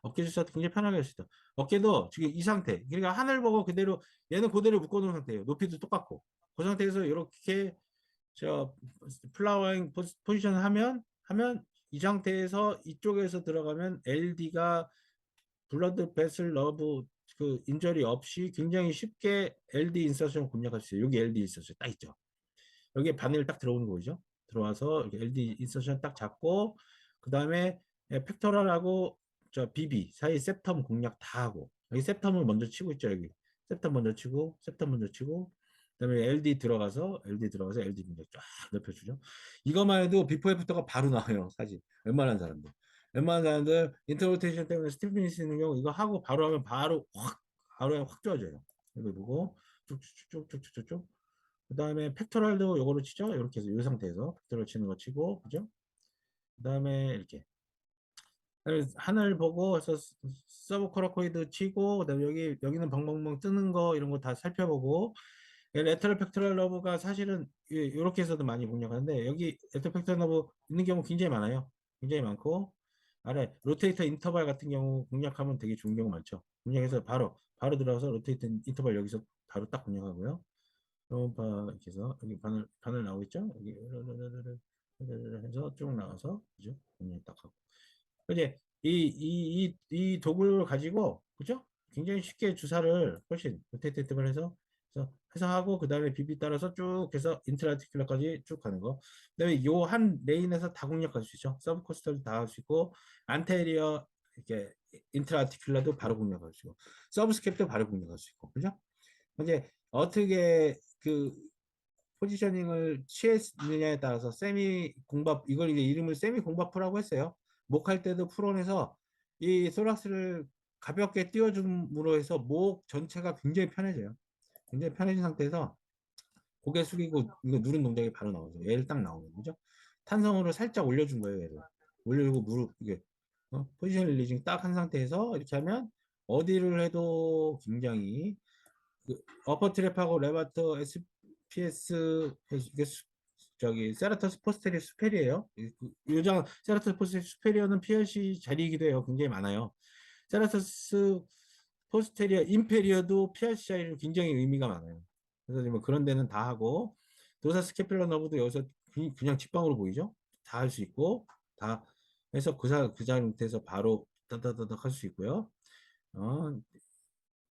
어깨 주사도 굉장히 편하게 할 수 있다. 어깨도 지금 이 상태. 그러니까 하늘 보고 그대로 얘는 그대로 묶어놓은 상태예요. 높이도 똑같고 그 상태에서 이렇게 저 플라워잉 포지션을 하면 이 상태에서 이쪽에서 들어가면 LD가 블러드 베슬 러브 그 인절이 없이 굉장히 쉽게 LD 인서션 공략할 수 있어요. 여기 LD 인서션 딱 있죠. 여기에 바늘 딱 들어오는 거 보이죠? 들어와서 이렇게 LD 인서션 딱 잡고 그 다음에 팩토럴하고 저 BB 사이 sep텀 공략 다 하고 여기 sep텀을 먼저 치고 있죠. 여기 sep텀 먼저 치고 sep텀 먼저 치고 그다음에 LD 들어가서 LD 공략 쫙 넓혀주죠. 이것만 해도 비포 애프터가 바로 나와요. 사진 웬만한 사람들 인터로테이션 때문에 스티프니스 있는 경우 이거 하고 바로 하면 바로 확 좋아져요. 이거 보고 쭉쭉쭉쭉쭉쭉 그 다음에 팩토럴도 요거로 치죠. 이렇게 해서 이 상태에서 팩토럴 치는 거 치고 그죠? 그 다음에 이렇게 하늘 보고 해서 서브코라코이드 치고 그다음에 여기는 벙벙벙 뜨는 거 이런 거 다 살펴보고 레터럴 팩토럴 러브가 사실은 이렇게 해서도 많이 공략하는데 여기 레터럴 팩토럴 러브 있는 경우 굉장히 많아요. 굉장히 많고 아래 로테이터 인터벌 같은 경우 공략하면 되게 좋은 경우 많죠. 공략해서 바로 들어가서 로테이터 인터벌 여기서 바로 딱 공략하고요. 초음파 이렇게 해서 여기 바늘 나오겠죠? 여기 해서 쭉 나와서 그죠? 공략 딱 하고 이제 이 도구를 가지고 그죠? 굉장히 쉽게 주사를 훨씬 로테이트를 해서 하고 그 다음에 비비 따라서 쭉 해서 인트라티큘러까지 쭉 가는 거. 그다음에 요 한 레인에서 다 공략할 수 있죠. 서브코스터도 다 할 수 있고 안테리어 이렇게 인트라티큘러도 바로 공략할 수 있고 서브스캡도 바로 공략할 수 있고 그죠? 이제 어떻게 그 포지셔닝을 취했느냐에 따라서 세미 공밥 이걸 이제 이름을 세미 공밥프라고 했어요. 목할 때도 풀온에서 이 소락스를 가볍게 띄워줌으로 해서 목 전체가 굉장히 편해져요. 굉장히 편해진 상태에서 고개 숙이고 이거 누른 동작이 바로 나오죠. 얘를 딱 나오는 거죠. 탄성으로 살짝 올려준 거예요. 얘를 올려주고 무릎 이게 포지션 릴리징 딱 한 상태에서 이렇게 하면 어디를 해도 굉장히 그 어퍼 트랩하고 레바터 SPS 이게 저기 세라터스 포스테리어 수페리에요. 요장 세라터스 포스테리어 수페리어는 PLC 자리이기도 해요. 굉장히 많아요. 세라터스 포스테리어 인페리어도 PRC 자리로 굉장히 의미가 많아요. 그래서 뭐 그런 데는 다 하고 도사 스케필러 너브도 여기서 그냥 직방으로 보이죠? 다 할 수 있고 다 해서 그 상태에서 바로 따다다닥 할 수 있고요. 어,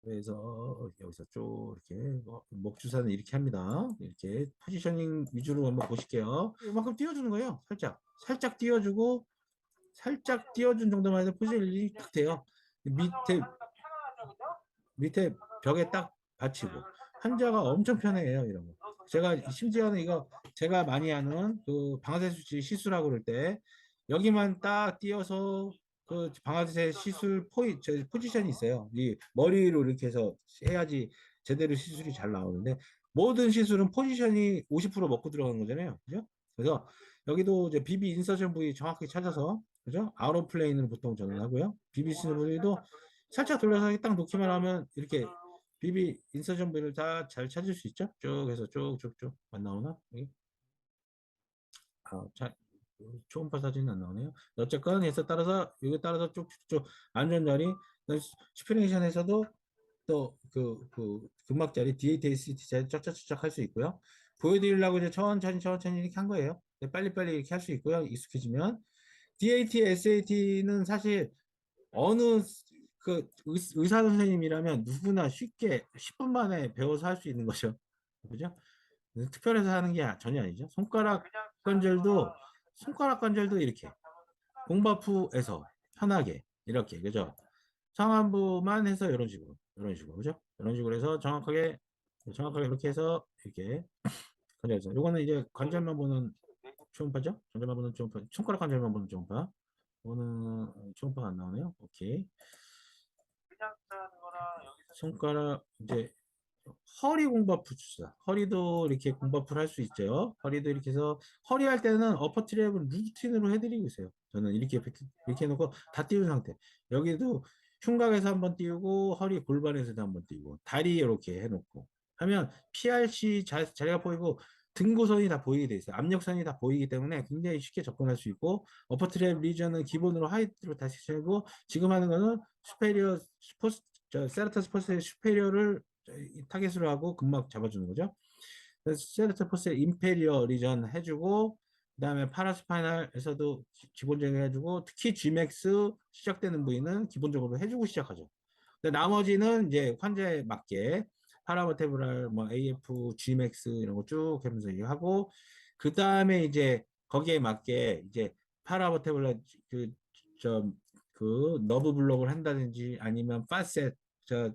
그래서 여기서 쭉 이렇게 목 주사는 이렇게 합니다. 이렇게 포지셔닝 위주로 한번 보실게요. 이만큼 띄워주는 거예요. 살짝 띄워주고 살짝 띄워준 정도만 해도 포지셔닝이 딱 돼요. 밑에 벽에 딱 받치고 환자가 엄청 편해해요. 이런 거. 제가 심지어는 이거 제가 많이 하는 그 방아쇠 수치 시술하고 그럴 때 여기만 딱 띄어서 그 방아쇠 시술 포지션이 있어요. 이 머리로 이렇게 해서 해야지 제대로 시술이 잘 나오는데 모든 시술은 포지션이 50% 먹고 들어가는 거잖아요. 그죠? 그래서 여기도 이제 비비 인서션 부위 정확히 찾아서 그죠? 아웃 플레인으로 보통 저는 하고요. 비비 쓰는 부위도 살짝 돌려서 딱 놓기만 하면 이렇게 비비 인서션 부위를 다 잘 찾을 수 있죠? 쭉 해서 쭉쭉쭉 안 나오나? 여기? 자, 초음파 사진은 안 나오네요. 어쨌건 해서 따라서 여기 따라서 쭉쭉쭉 안전 자리 스피레이션에서도 또 그 근막 자리 DATST 자리 쫙쫙쫙 할 수 있고요. 보여드리려고 이제 천천히 이렇게 한 거예요. 빨리빨리 이렇게 할 수 있고요. 익숙해지면 DAT, SAT는 사실 어느 의사 선생님이라면 누구나 쉽게 10분 만에 배워서 할 수 있는 거죠. 그죠? 특별해서 하는 게 전혀 아니죠. 손가락 관절도 이렇게 공바프에서 편하게 이렇게 그죠? 상안부만 해서 이런 식으로 그죠? 이런 식으로 해서 정확하게 이렇게 해서 이렇게 관절에서 요거는 이제 관절만 보는 초음파죠? 관절만 보는 초음파, 손가락 관절만 보는 초음파. 이거는 초음파가 안 나오네요. 오케이. 손가락 이제 허리 공바프 주사. 허리도 이렇게 공바프를 할 수 있죠. 허리도 이렇게 해서 허리 할 때는 어퍼 트랩을 루틴으로 해드리고 있어요. 저는 이렇게 해놓고 다 띄운 상태. 여기도 흉곽에서 한번 띄우고 허리 골반에서도 한번 띄우고 다리 이렇게 해놓고 하면 PRC 자리가 보이고 등고선이 다 보이게 돼 있어요. 압력선이 다 보이기 때문에 굉장히 쉽게 접근할 수 있고 어퍼 트랩 리전은 기본으로 하이트로 다시 채우고 지금 하는 거는 스페리어 세라타스 포스의 슈페리어를 타겟으로 하고 근막 잡아주는 거죠. 그래서 세라타포스의 임페리어 리전 해주고 그다음에 파라스파이널에서도 기본적으로 해주고 특히 Gmax 시작되는 부위는 기본적으로 해주고 시작하죠. 근데 나머지는 이제 환자에 맞게 파라버테브랄 뭐 AF, Gmax 이런 거 쭉 하면서 하고 그 다음에 이제 거기에 맞게 이제 파라버테브랄 그 너브 블록을 한다든지 아니면 파셋 저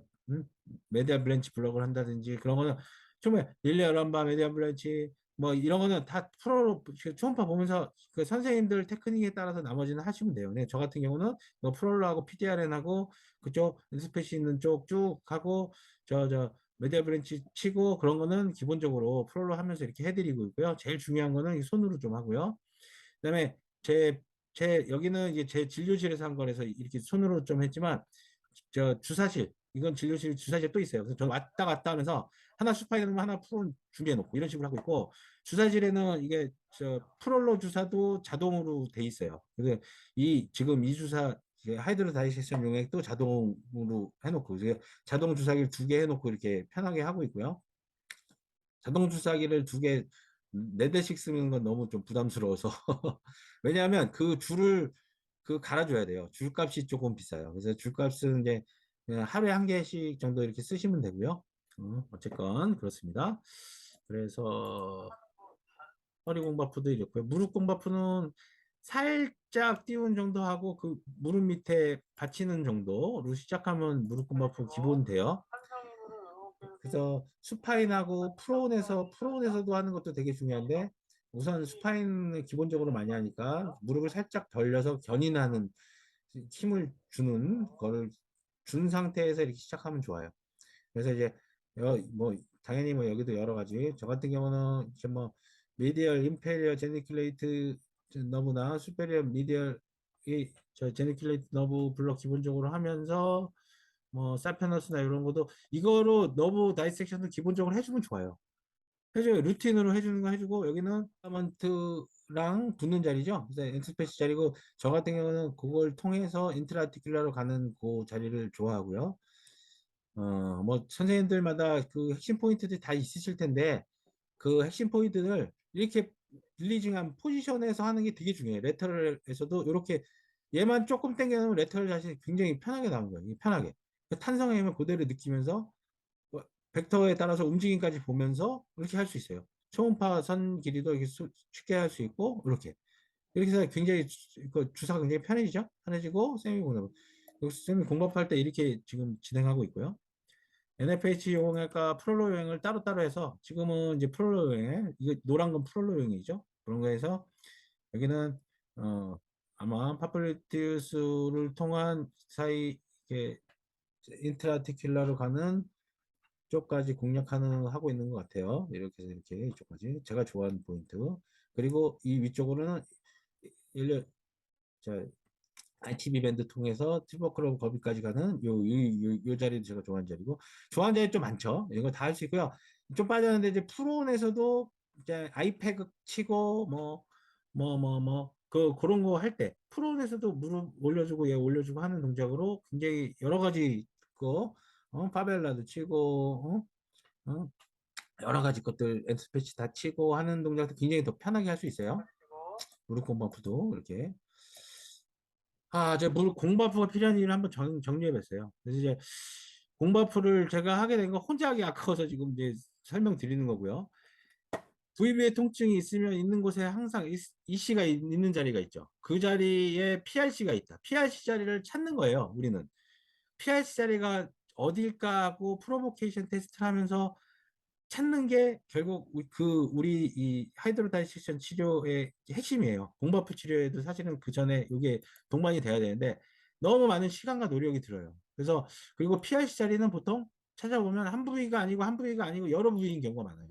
메디아 브랜치 블록을 한다든지 그런 거는 처음에 릴레어 럼바 메디아 브랜치 뭐 이런 거는 다 프로로 초음파 보면서 그 선생님들 테크닉에 따라서 나머지는 하시면 돼요. 네, 저 같은 경우는 뭐 프롤로 하고 PDRN 하고 그쪽 인스페이시 있는 쪽 쭉 하고 저 메디아 브랜치 치고 그런 거는 기본적으로 프롤로 하면서 이렇게 해드리고 있고요. 제일 중요한 거는 손으로 좀 하고요. 그다음에 제 여기는 이제 제 진료실에서 한 거라서 이렇게 손으로 좀 했지만 저 주사실 이건 진료실 주사실 또 있어요. 그래서 저 왔다 갔다 하면서 하나 수파에 넣으면 하나 프로 준비해 놓고 이런 식으로 하고 있고 주사실에는 이게 저 프롤로 주사도 자동으로 돼 있어요. 그래서 이 지금 이 주사 하이드로 다이세션 용액도 자동으로 해놓고 자동 주사기를 2개 해놓고 이렇게 편하게 하고 있고요. 자동 주사기를 2개 4대씩 쓰는 건 너무 좀 부담스러워서 왜냐하면 그 줄을 갈아줘야 돼요. 줄값이 조금 비싸요. 그래서 줄값은 이제 그냥 하루에 1개씩 정도 이렇게 쓰시면 되고요. 어쨌건 그렇습니다. 그래서 허리 공바프도 이렇고요. 무릎 공바프는 살짝 띄운 정도 하고 그 무릎 밑에 받치는 정도로 시작하면 무릎 공바프 기본 돼요. 그래서 수파인하고 프로온에서도 하는 것도 되게 중요한데 우선 수파인을 기본적으로 많이 하니까 무릎을 살짝 벌려서 견인하는 힘을 주는 거를 준 상태에서 이렇게 시작하면 좋아요. 그래서 이제 뭐 당연히 뭐 여기도 여러 가지 저 같은 경우는 이제 뭐 미디얼 인페리어 제니큘레이트 너브나 수페리어 미디얼 이저 제니큘레이트 너브 블록 기본적으로 하면서 뭐 사페너스나 이런 것도 이거로 너브 다이섹션도 기본적으로 해주면 좋아요. 해줘요. 루틴으로 해주는 거 해주고 여기는 파먼트랑 붙는 자리죠. 그래서 엔트스페이스 자리고 저 같은 경우는 그걸 통해서 인트라티큘러로 가는 그 자리를 좋아하고요. 뭐 선생님들마다 그 핵심 포인트들이 다 있으실 텐데 그 핵심 포인트를 이렇게 릴리징한 포지션에서 하는 게 되게 중요해요. 레터럴에서도 이렇게 얘만 조금 당겨놓으면 레터럴 자신이 굉장히 편하게 나온 거예요. 이게 편하게. 그 탄성의 힘을 그대로 느끼면서 벡터에 따라서 움직임까지 보면서 이렇게 할 수 있어요. 초음파 선 길이도 이렇게 쉽게 할 수 있고 이렇게 해서 굉장히 주사가 굉장히 편해지죠. 편해지고 세미 공법. 세미 공법할 때 이렇게 지금 진행하고 있고요. NFH 용액과 프롤로 용액을 따로따로 해서 지금은 이제 프롤로 용액 이거 노란 건 프롤로 용액이죠. 그런 거에서 여기는 아마 파플리티우스를 통한 사이 이렇게 인트라티큘러로 가는 쪽까지 공략하는 하고 있는 것 같아요. 이렇게 해서 이렇게 이쪽까지 제가 좋아하는 포인트. 그리고 이 위쪽으로는 일려 자 ITB 밴드 통해서 트리버클럽 거기까지 가는 요 자리도 제가 좋아하는 자리고 좋아하는 자리 좀 많죠. 이거 다 할 수 있고요. 좀 빠졌는데 이제 프론에서도 이제 아이패그 치고 그런 거 할 때 프론에서도 무릎 올려주고 얘 올려주고 하는 동작으로 굉장히 여러 가지 파벨라도 치고 여러 가지 것들 엔스패치 다 치고 하는 동작도 굉장히 더 편하게 할 수 있어요. 무릎 공바프도 이렇게 제가 공바프가 필요한 이유를 한번 정리해 봤어요. 그래서 이제 공바프를 제가 하게 된 건 혼자 하기 아까워서 지금 이제 설명드리는 거고요. VB의 통증이 있으면 있는 곳에 항상 EC가 있는 자리가 있죠. 그 자리에 PRC가 있다. PRC 자리를 찾는 거예요. 우리는. PRC 자리가 어딜까 하고 프로보케이션 테스트를 하면서 찾는 게 결국 우리 이 하이드로다이섹션 치료의 핵심이에요. 공바프 치료에도 사실은 그 전에 이게 동반이 돼야 되는데 너무 많은 시간과 노력이 들어요. 그래서 그리고 PRC 자리는 보통 찾아보면 한 부위가 아니고 한 부위가 아니고 여러 부위인 경우가 많아요.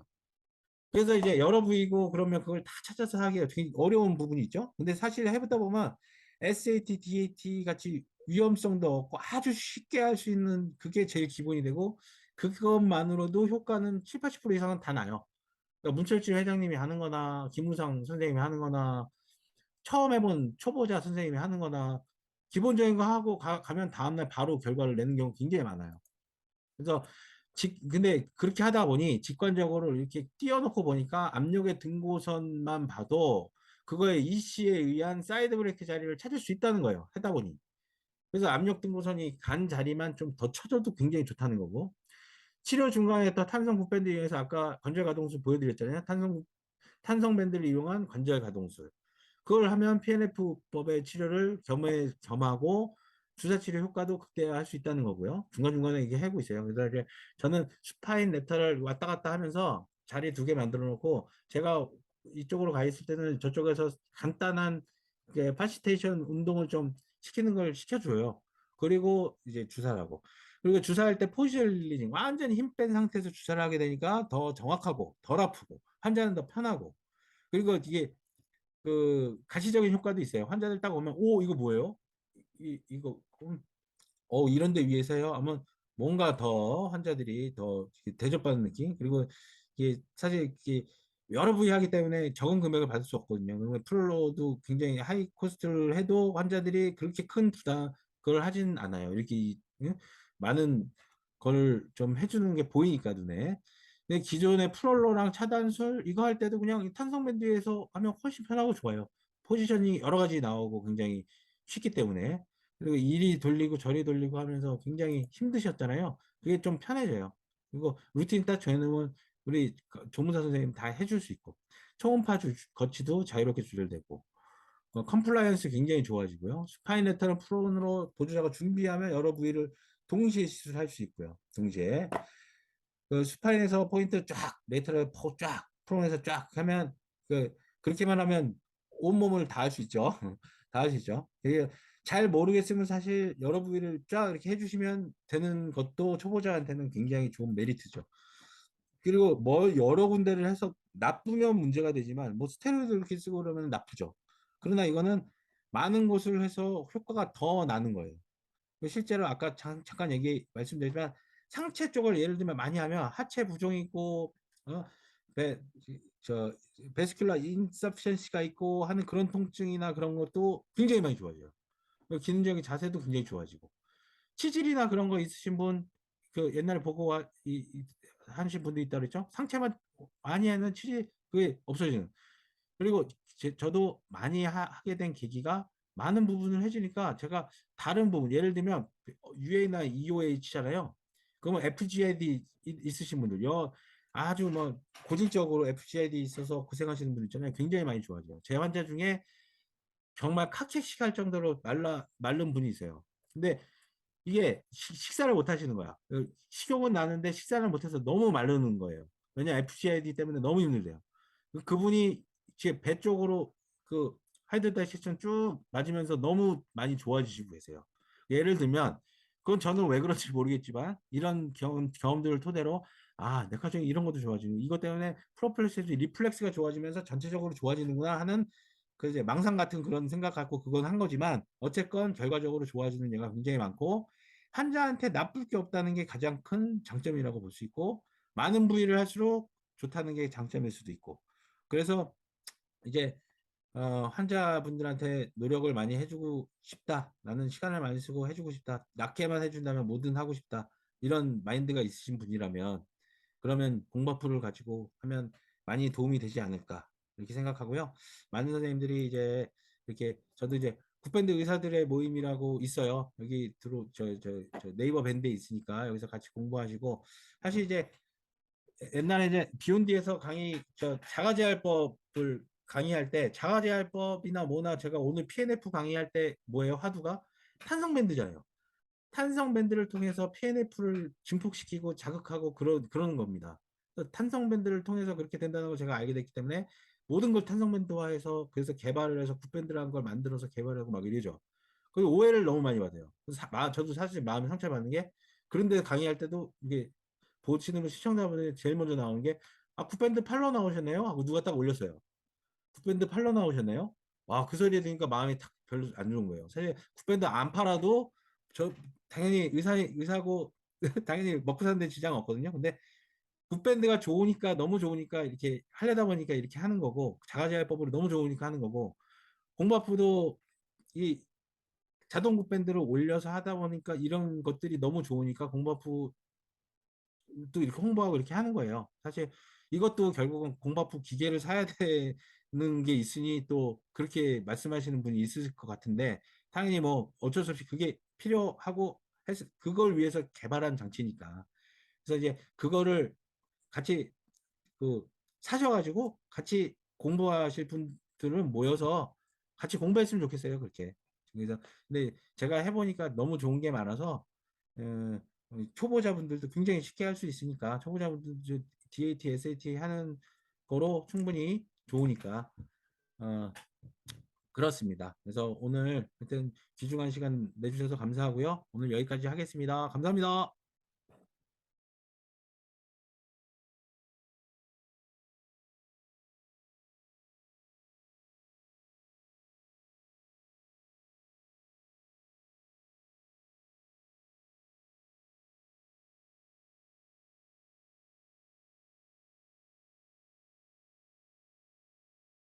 그래서 이제 여러 부위고 그러면 그걸 다 찾아서 하기가 되게 어려운 부분이 있죠. 근데 사실 해보다 보면 SAT, DAT 같이 위험성도 없고 아주 쉽게 할 수 있는 그게 제일 기본이 되고 그것만으로도 효과는 7, 80% 이상은 다 나요. 그러니까 문철주 회장님이 하는 거나 김우상 선생님이 하는 거나 처음 해본 초보자 선생님이 하는 거나 기본적인 거 하고 가면 다음날 바로 결과를 내는 경우 굉장히 많아요. 그래서 근데 그렇게 하다 보니 직관적으로 이렇게 띄워놓고 보니까 압력의 등고선만 봐도 그거에 EC에 의한 사이드 브레이크 자리를 찾을 수 있다는 거예요. 하다 보니. 그래서 압력 등고선이 간 자리만 좀 더 쳐줘도 굉장히 좋다는 거고. 치료 중간에 또 탄성 굿밴드 이용해서 아까 관절 가동술 보여드렸잖아요. 탄성 밴드를 이용한 관절 가동술. 그걸 하면 PNF법의 치료를 겸하고 주사 치료 효과도 극대화할 수 있다는 거고요. 중간중간에 이게 하고 있어요. 그래서 이제 저는 스파인 레터럴 왔다 갔다 하면서 자리 두 개 만들어 놓고 제가 이쪽으로 가 있을 때는 저쪽에서 간단한 파시테이션 운동을 좀 시키는 걸 시켜줘요. 그리고 이제 주사를 하고. 그리고 주사할 때 포지셔닝 완전히 힘 뺀 상태에서 주사를 하게 되니까 더 정확하고 덜 아프고 환자는 더 편하고 그리고 이게 그 가시적인 효과도 있어요. 환자들 딱 오면 오 이거 뭐예요? 이거 이런 데 위해서요. 하면 뭔가 더 환자들이 더 대접받는 느낌. 그리고 이게 사실 이게 여러 부위 하기 때문에 적은 금액을 받을 수 없거든요. 그러면 프롤로도 굉장히 하이 코스트를 해도 환자들이 그렇게 큰 부담 그걸 하진 않아요. 이렇게 많은 걸 좀 해주는 게 보이니까 눈에. 근데 기존의 프롤로랑 차단술 이거 할 때도 그냥 탄성밴드에서 하면 훨씬 편하고 좋아요. 포지션이 여러 가지 나오고 굉장히 쉽기 때문에. 그리고 이리 돌리고 저리 돌리고 하면서 굉장히 힘드셨잖아요. 그게 좀 편해져요. 그리고 루틴 딱 정해놓으면 우리 조무사 선생님 다 해줄 수 있고 초음파 거치도 자유롭게 조절되고 컴플라이언스 굉장히 좋아지고요. 스파인 레터럴 프론으로 보조자가 준비하면 여러 부위를 동시에 시술할 수 있고요. 동시에 그 스파인에서 포인트 쫙 레터럴 쫙 프론에서 쫙 하면 그렇게만 하면 온몸을 다 할 수 있죠. 다 아시죠? 이게 잘 모르겠으면 사실 여러 부위를 쫙 이렇게 해주시면 되는 것도 초보자한테는 굉장히 좋은 메리트죠. 그리고 뭐 여러 군데를 해서 나쁘면 문제가 되지만 뭐 스테로이드 이렇게 쓰고 그러면 나쁘죠. 그러나 이거는 많은 곳을 해서 효과가 더 나는 거예요. 실제로 아까 잠깐 얘기 말씀드리지만 상체 쪽을 예를 들면 많이 하면 하체 부종이 있고 어, 베, 저 베스큘라 인서피션시가 있고 하는 그런 통증이나 그런 것도 굉장히 많이 좋아져요. 기능적인 자세도 굉장히 좋아지고 치질이나 그런 거 있으신 분 그 옛날에 보고 하신 분도 있다 그랬죠. 상체만 많이 하는 치질 그게 없어지는. 그리고 저도 많이 하게 된 계기가 많은 부분을 해주니까 제가 다른 부분 예를 들면 UA나 EOH잖아요. 그러면 FGID 있으신 분들 아주 뭐 고질적으로 FGID 있어서 고생하시는 분들 있잖아요. 굉장히 많이 좋아져요. 제 환자 중에 정말 카케식할 정도로 마른 분이 있어요. 근데 이게 식사를 못 하시는 거야. 식욕은 나는데 식사를 못해서 너무 마르는 거예요. 왜냐 FGID 때문에 너무 힘들대요. 그분이 제 배 쪽으로 그 하이드다이제션 쭉 맞으면서 너무 많이 좋아지시고 계세요. 예를 들면 그건 저는 왜 그런지 모르겠지만 이런 경험들을 토대로 아 내가 중에 이런 것도 좋아지는 이것 때문에 프로펠레스도 리플렉스가 좋아지면서 전체적으로 좋아지는구나 하는 그 이제 망상 같은 그런 생각 갖고 그건 한 거지만 어쨌건 결과적으로 좋아지는 예가 굉장히 많고 환자한테 나쁠 게 없다는 게 가장 큰 장점이라고 볼 수 있고 많은 부위를 할수록 좋다는 게 장점일 수도 있고 그래서 이제 환자분들한테 노력을 많이 해주고 싶다. 나는 시간을 많이 쓰고 해주고 싶다. 낫게만 해준다면 뭐든 하고 싶다. 이런 마인드가 있으신 분이라면 그러면 공바풀을 가지고 하면 많이 도움이 되지 않을까 이렇게 생각하고요. 많은 선생님들이 이제 이렇게 저도 이제 굿밴드 의사들의 모임이라고 있어요. 여기 저 네이버 밴드에 있으니까 여기서 같이 공부하시고 사실 이제 옛날에 이제 비욘디에서 자가제할법을 강의할 때 자가제할법이나 뭐나 제가 오늘 PNF 강의할 때 뭐예요? 화두가 탄성밴드잖아요. 탄성밴드를 통해서 PNF를 증폭시키고 자극하고 그러는 겁니다. 탄성밴드를 통해서 그렇게 된다는 걸 제가 알게 됐기 때문에 모든 걸 탄성밴드화해서 그래서 개발을 해서 굿밴드라는 걸 만들어서 개발하고 막 이러죠. 그 오해를 너무 많이 받아요. 저도 사실 마음에 상처받는 게 그런데 강의할 때도 이게 보시는 시청자분들이 제일 먼저 나오는 게 아, 굿밴드 팔러 나오셨네요? 하고 누가 딱 올렸어요. 굿밴드 팔러 나오셨네요? 와, 그 소리 들으니까 마음이 탁 별로 안 좋은 거예요. 사실 굿밴드 안 팔아도 저 당연히 의사고 당연히 먹고 사는데 지장 없거든요. 근데 굿밴드가 좋으니까 너무 좋으니까 이렇게 하려다 보니까 이렇게 하는 거고 자가제할법으로 너무 좋으니까 하는 거고 공바프도 이 자동 굿밴드를 올려서 하다 보니까 이런 것들이 너무 좋으니까 공바프 또 이렇게 홍보하고 이렇게 하는 거예요. 사실 이것도 결국은 공바프 기계를 사야 되는 게 있으니 또 그렇게 말씀하시는 분이 있을 것 같은데 당연히 뭐 어쩔 수 없이 그게 필요하고 그걸 위해서 개발한 장치니까. 그래서 이제 그거를 같이 그 사셔가지고 같이 공부하실 분들은 모여서 같이 공부했으면 좋겠어요. 그렇게. 그래서 근데 제가 해보니까 너무 좋은 게 많아서 어, 초보자분들도 굉장히 쉽게 할 수 있으니까 초보자분들 DAT, SAT 하는 거로 충분히 좋으니까 어, 그렇습니다. 그래서 오늘 하여튼 귀중한 시간 내주셔서 감사하고요. 오늘 여기까지 하겠습니다. 감사합니다.